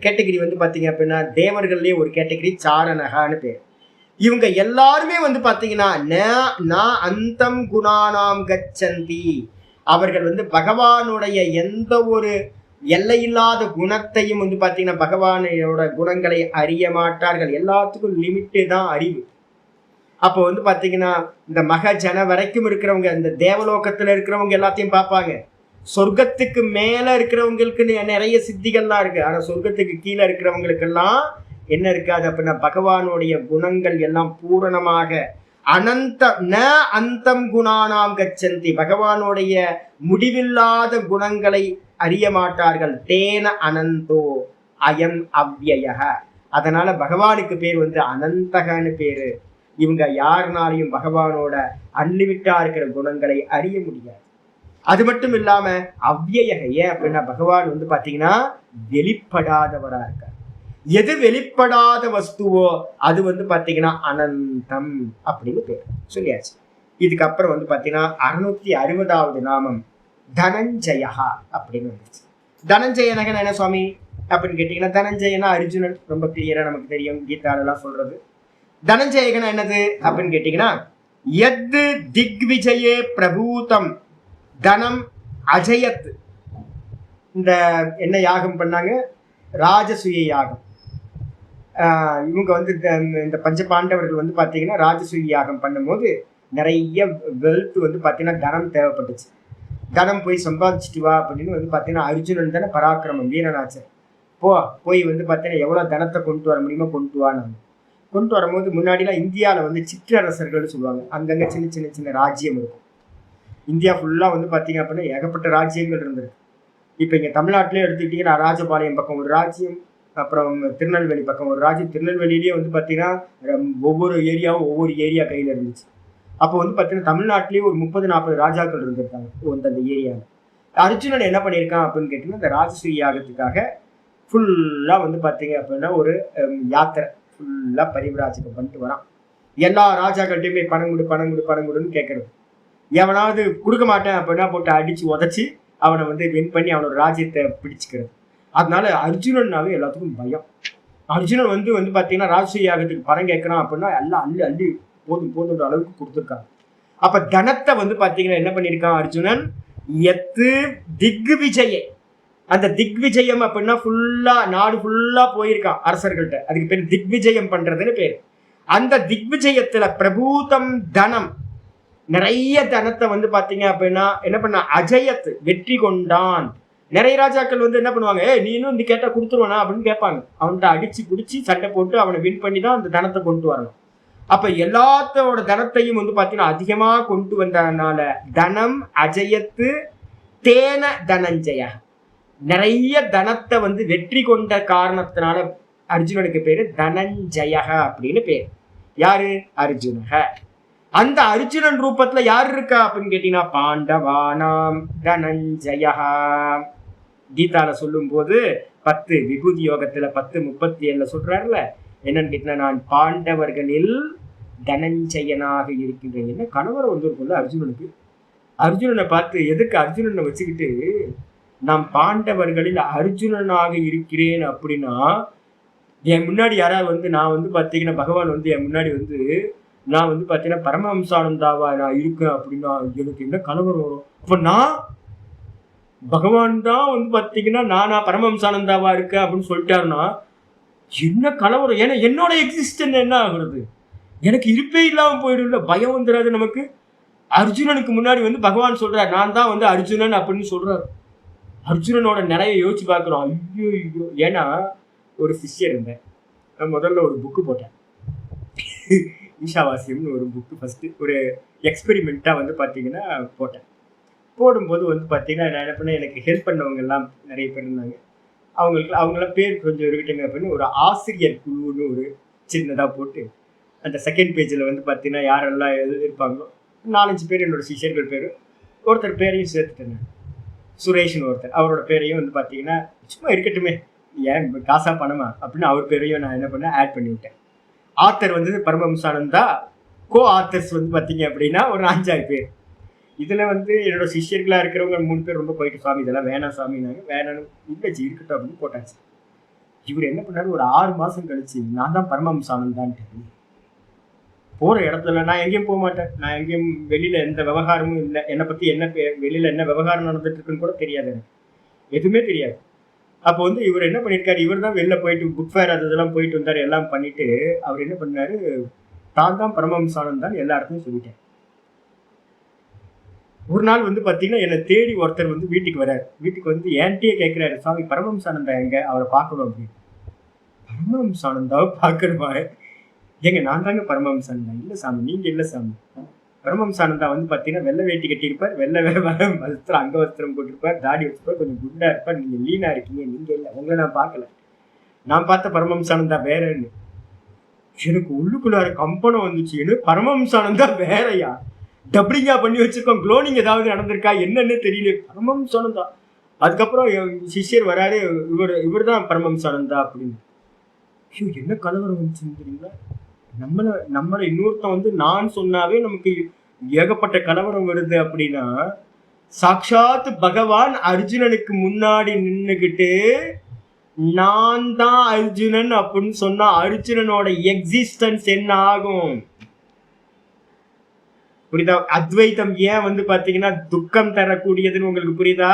கேட்டகரி பாத்தீங்க அப்படின்னா தேவர்கள்லயே ஒரு கேட்டகரி சாரணகான்னு பேர். இவங்க எல்லாருமே பாத்தீங்கன்னா அந்தம் குணானாம் கச்சந்தி. அவர்கள் பகவானுடைய எந்த ஒரு எல்லையில்லாத குணத்தையும் பாத்தீங்கன்னா பகவானோட குணங்களை அறிய மாட்டார்கள். எல்லாத்துக்கும் லிமிட்டு தான் அறிவு. அப்போ பாத்தீங்கன்னா இந்த மகஜன வரைக்கும் இருக்கிறவங்க, இந்த தேவலோகத்துல இருக்கிறவங்க எல்லாத்தையும் பார்ப்பாங்க. சொர்க்கத்துக்கு மேல இருக்கிறவங்களுக்கு நிறைய சித்திகள்லாம் இருக்கு. ஆனா சொர்க்கத்துக்கு கீழே இருக்கிறவங்களுக்கெல்லாம் என்ன இருக்காது அப்படின்னா பகவானுடைய குணங்கள் எல்லாம் பூரணமாக அந்தம் குணானாம் கச்சந்தி. பகவானுடைய முடிவில்லாத குணங்களை அறிய மாட்டார்கள். தேன அனந்தோ அயம் அவ்யயஹ. அதனால பகவானுக்கு பேர் அனந்தகன்னு பேரு. இவங்க யாருனாலையும் பகவானோட அன்லிமிட்டா இருக்கிற குணங்களை அறிய முடியாது. அது மட்டும் இல்லாம அவ்யயக. ஏன் அப்படின்னா பகவான் பாத்தீங்கன்னா வெளிப்படாதவரா இருக்கார். எது வெளிப்படாத வஸ்துவோ அது பாத்தீங்கன்னா அனந்தம் அப்படின்னு பேர் சொல்லியாச்சு. இதுக்கப்புறம் பாத்தீங்கன்னா 660வது நாமம் தனஞ்சயா அப்படின்னு வந்துச்சு. தனஞ்சயனகன் என்ன சுவாமி அப்படின்னு கேட்டீங்கன்னா, தனஞ்சயனா அர்ஜுனன், ரொம்ப கிளியரா நமக்கு தெரியும், கீதாலெல்லாம் சொல்றது. தனஞ்சயகன் என்னது அப்படின்னு கேட்டீங்கன்னா, எது திக்விஜயே பிரபூதம் தனம் அஜயத் இந்த என்ன யாகம் பண்ணாங்க? ராஜசூய யாகம். இவங்க வந்து இந்த பஞ்ச பாண்டவர்கள் வந்து பார்த்தீங்கன்னா ராஜசூய யாகம் பண்ணும்போது நிறைய வெல்த் வந்து பார்த்தீங்கன்னா தனம் தேவைப்பட்டுச்சு. தனம் போய் சம்பாதிச்சுட்டு வா அப்படின்னு வந்து பார்த்தீங்கன்னா அர்ஜுனன் தானே பராக்கிரமம் வீரனாச்சர். போய் வந்து பார்த்தீங்கன்னா எவ்வளோ தனத்தை கொண்டு வர முடியுமோ கொண்டு வானாங்க. கொண்டு வரும்போது முன்னாடிலாம் இந்தியாவில் வந்து சிற்றரசர்கள்னு சொல்லுவாங்க. அங்கங்கே சின்ன சின்ன சின்ன ராஜ்யம் இருக்கும். இந்தியா ஃபுல்லாக வந்து பார்த்தீங்க அப்படின்னா ஏகப்பட்ட ராஜ்யங்கள் இருந்திருக்கு. இப்போ இங்கே தமிழ்நாட்டிலே எடுத்துக்கிட்டிங்கன்னா ராஜபாளையம் பக்கம் ஒரு ராஜ்யம், அப்புறம் திருநெல்வேலி பக்கம் ஒரு ராஜ்யம். திருநெல்வேலியிலேயே வந்து பார்த்தீங்கன்னா ஒவ்வொரு ஏரியாவும் ஒவ்வொரு ஏரியா கையில் இருந்துச்சு. அப்போ வந்து பார்த்தீங்கன்னா தமிழ்நாட்டிலேயே ஒரு 30-40 ராஜாக்கள் இருந்திருக்காங்க அந்த ஏரியாவில். அர்ஜுனன் என்ன பண்ணியிருக்கான் அப்படின்னு கேட்டிங்கன்னா இந்த ராஜசூய யாகத்துக்காக ஃபுல்லாக வந்து பார்த்தீங்க அப்படின்னா ஒரு யாத்திரை ஃபுல்லாக பரிவிராஜகம் பண்ணிட்டு வரான். எல்லா ராஜாக்கள்கிட்டையுமே பணம் கொடுன்னு கேட்கறது. எவனாவது கொடுக்க மாட்டேன் அப்படின்னா போட்டு அடித்து உதச்சி அவனை வந்து வின் பண்ணி அவனோட ராஜ்யத்தை பிடிச்சிக்கிறது. அதனால அர்ஜுனன்னாவே எல்லாத்துக்கும் பயம். அர்ஜுனன் வந்து பார்த்தீங்கன்னா ராஜசூய யாகத்துக்கு பணம் கேட்கறான் அப்படின்னா எல்லாம் அள்ளி போதுன்ற அளவுக்கு கொடுத்துருக்காங்க. அப்ப தனத்தை வந்து பார்த்தீங்கன்னா என்ன பண்ணியிருக்கான் அர்ஜுனன்? எத்து திக் விஜயே, அந்த திக் விஜயம் அப்படின்னா ஃபுல்லா நாடு ஃபுல்லா போயிருக்கான் அரசர்கள்ட்ட. அதுக்கு பேர் திக் விஜயம் பண்றதுன்னு பேர். அந்த திக் விஜயத்துல பிரபூதம் தனம், நிறைய தனத்தை வந்து பாத்தீங்க அப்படின்னா என்ன பண்ண? அஜயத் வெற்றி கொண்டான். நிறைய ராஜாக்கள் வந்து என்ன பண்ணுவாங்க? நீ இன்னும் இந்த கேட்டா கொடுத்துருவானா அப்படின்னு கேட்பாங்க. அவன்கிட்ட அடிச்சு பிடிச்சி சட்டை போட்டு அவனை வின் பண்ணி தான் அந்த தனத்தை கொண்டு வரணும். அப்ப எல்லாத்தோட தனத்தையும் வந்து பாத்தீங்கன்னா அதிகமா கொண்டு வந்ததுனால தனம் அஜயத்து தேன தனஞ்சய, நிறைய தனத்தை வந்து வெற்றி கொண்ட காரணத்தினால அர்ஜுனனுக்கு பேரு தனஞ்சயக அப்படின்னு பேரு. யாரு? அர்ஜுனக. அந்த அர்ஜுனன் ரூபத்துல யாரு இருக்கா அப்படின்னு கேட்டீங்கன்னா பாண்டவானாம் தனஞ்சயா. கீதால சொல்லும் போது 10 விபூதி யோகத்துல 10:37 சொல்றாருல, என்னன்னு கேட்டீங்கன்னா நான் பாண்டவர்களில் தனஞ்சயனாக இருக்கின்றேன். என்ன கணவரை வந்து இருக்குல்ல அர்ஜுனனுக்கு. அர்ஜுனனை பார்த்து எதுக்கு அர்ஜுனனை வச்சுக்கிட்டு நான் பாண்டவர்களில் அர்ஜுனனாக இருக்கிறேன் அப்படின்னா, என் முன்னாடி யாராவது வந்து நான் வந்து பார்த்தீங்கன்னா பகவான் வந்து என் முன்னாடி வந்து நான் வந்து பார்த்தீங்கன்னா பரமஹம்சானந்தாவா நான் இருக்கேன் அப்படின்னா எனக்கு என்ன கலவரம் வரும்? அப்போ நான் பகவான் தான் வந்து பார்த்தீங்கன்னா நானா பரமஹம்சானந்தாவா இருக்கேன் அப்படின்னு சொல்லிட்டாருன்னா என்ன கலவரம்? ஏன்னா என்னோட எக்ஸிஸ்டன்ஸ் என்ன ஆகுறது? எனக்கு இருப்பே இல்லாமல் போயிடும்ல, பயம் வந்துடாது நமக்கு. அர்ஜுனனுக்கு முன்னாடி வந்து பகவான் சொல்றாரு நான் தான் வந்து அர்ஜுனன் அப்படின்னு சொல்றாரு. அர்ஜுனனோட நிறைய யோசிச்சு பார்க்குறோம். ஐயோ, ஏன்னா ஒரு சிஷ்யர் இருந்தேன். நான் முதல்ல ஒரு புக்கு போட்டேன், ஈஷாவாசியம்னு ஒரு புக்கு ஃபஸ்ட்டு ஒரு எக்ஸ்பெரிமெண்ட்டாக வந்து பார்த்தீங்கன்னா போட்டேன். போடும்போது வந்து பார்த்தீங்கன்னா நான் என்ன பண்ணேன், எனக்கு ஹெல்ப் பண்ணவங்க எல்லாம் நிறைய பேர் இருந்தாங்க. அவங்களாம் பேர் கொஞ்சம் இருக்கட்டுங்க அப்படின்னு ஒரு ஆசிரியர் குழுன்னு ஒரு சின்னதாக போட்டு அந்த செகண்ட் பேஜில் வந்து பார்த்தீங்கன்னா யாரெல்லாம் இருப்பாங்களோ 4-5 பேர் என்னோட சிஷ்யர்கள் பேர், ஒருத்தர் பேரையும் சேர்த்துட்டேன், சுரேஷ்னு ஒருத்தர். அவரோட பேரையும் வந்து பார்த்தீங்கன்னா சும்மா இருக்கட்டுமே ஏன் காசா பணமா அப்படின்னு அவர் பேரையும் நான் என்ன பண்ணேன் ஆட் பண்ணி விட்டேன். ஆத்தர் வந்து பரமஹம்சானந்தா, கோ ஆத்தர்ஸ் வந்து பார்த்தீங்க அப்படின்னா ஒரு 5-6 பேர். இதில் வந்து என்னோட சிஷ்யர்களாக இருக்கிறவங்க 3 பேர் ரொம்ப போயிட்டு சுவாமி இதெல்லாம் வேணாம் சாமினாங்க. வேணான்னு இல்லைச்சு இருக்கட்டும் அப்படின்னு போட்டாச்சு. இவர் என்ன பண்ணாரு, ஒரு 6 மாதம் கழிச்சு நான் தான் பரமஹம்சானந்தான்ட்டு. போகிற இடத்துல நான் எங்கேயும் போக மாட்டேன், நான் எங்கேயும் வெளியில் எந்த விவகாரமும் இல்லை, என்னை பற்றி என்ன வெளியில் என்ன விவகாரம் நடந்துட்டு இருக்குன்னு கூட தெரியாது, எனக்கு எதுவுமே தெரியாது. அப்போ வந்து இவர் என்ன பண்ணியிருக்காரு, இவர் தான் வெளில போயிட்டு புக் ஃபேர் அது இதெல்லாம் போயிட்டு வந்தார். எல்லாம் பண்ணிட்டு அவர் என்ன பண்ணாரு, தான் பரமஹம்சானந்தான் எல்லா இடத்தையும் சொல்லிட்டேன். ஒரு நாள் வந்து பார்த்தீங்கன்னா என்னை தேடி ஒருத்தர் வந்து வீட்டுக்கு வர்றாரு. வீட்டுக்கு வந்து என்கிட்டயே கேட்குறாரு, சாமி பரமஹம்சானந்தா எங்க, அவரை பார்க்கணும் அப்படின்னு. பரமஹம்சானந்தாவை பார்க்கணுமா? ஏங்க நான் தாங்க பரமஹம்சானந்தா. இல்லை சாமி நீங்கள் இல்லை சாமி. பரமஹம்சானந்தா வந்து பார்த்தீங்கன்னா வெள்ளை வேட்டி கட்டியிருப்பார், வெள்ளை வஸ்திரம் அங்க வஸ்திரம் போட்டிருப்பார், தாடி வச்சிருப்பார், கொஞ்சம் குண்டா இருப்பார். நீங்கள் லீனா இருக்கீங்க, நீங்கள் இல்லை, உங்களை நான் பார்க்கல. நான் பார்த்த பரமஹம்சானந்தா வேறன்னு எனக்கு உள்ளுக்குள்ளார கம்பனம் வந்துச்சு. பரமஹம்சானந்தா வேறையா? டப்ளிங்கா பண்ணி வச்சிருக்கோம், குளோனிங் ஏதாவது நடந்திருக்கா என்னன்னு தெரியல. பரமஹம்சானந்தா. அதுக்கப்புறம் சிஷ்யர் வராரு, இவர் தான் பரமஹம்சானந்தா அப்படின்னு. என்ன கலவரம் வந்துச்சுன்னு தெரியுங்களா? நம்மளை இன்னொருத்தன் வந்து நான் சொன்னாவே நமக்கு ஏகப்பட்ட கலவரம் வருது அப்படின்னா, சாட்சாத் பகவான் அர்ஜுனனுக்கு முன்னாடி நின்னுகிட்டு நான் தான் அர்ஜுனன் அப்படின்னு சொன்னா அர்ஜுனனோட எக்ஸிஸ்டன்ஸ் என்ன ஆகும் புரியுதா? அத்வைத்தம் ஏன் வந்து பாத்தீங்கன்னா துக்கம் தரக்கூடியதுன்னு உங்களுக்கு புரியுதா?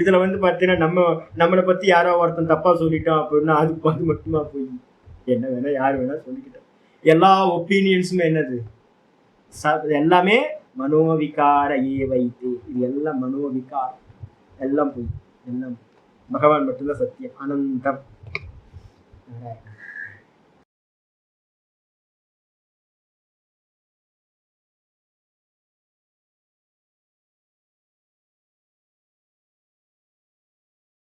இதுல வந்து பார்த்தீங்கன்னா நம்மளை பத்தி யாரோ ஒருத்தன் தப்பா சொல்லிட்டோம் அப்படின்னா அது மட்டுமா போய் என்ன வேணா யார் வேணா சொல்லிக்கிட்டோம். எல்லா ஒப்பீனியன்ஸுமே என்னது எல்லாமே மனோவிகார வைத்து, இது எல்லாம் மனோவிகாரம், எல்லாம் போய் எல்லாம் பகவான் மட்டும்தான் சத்தியம் அனந்தம்.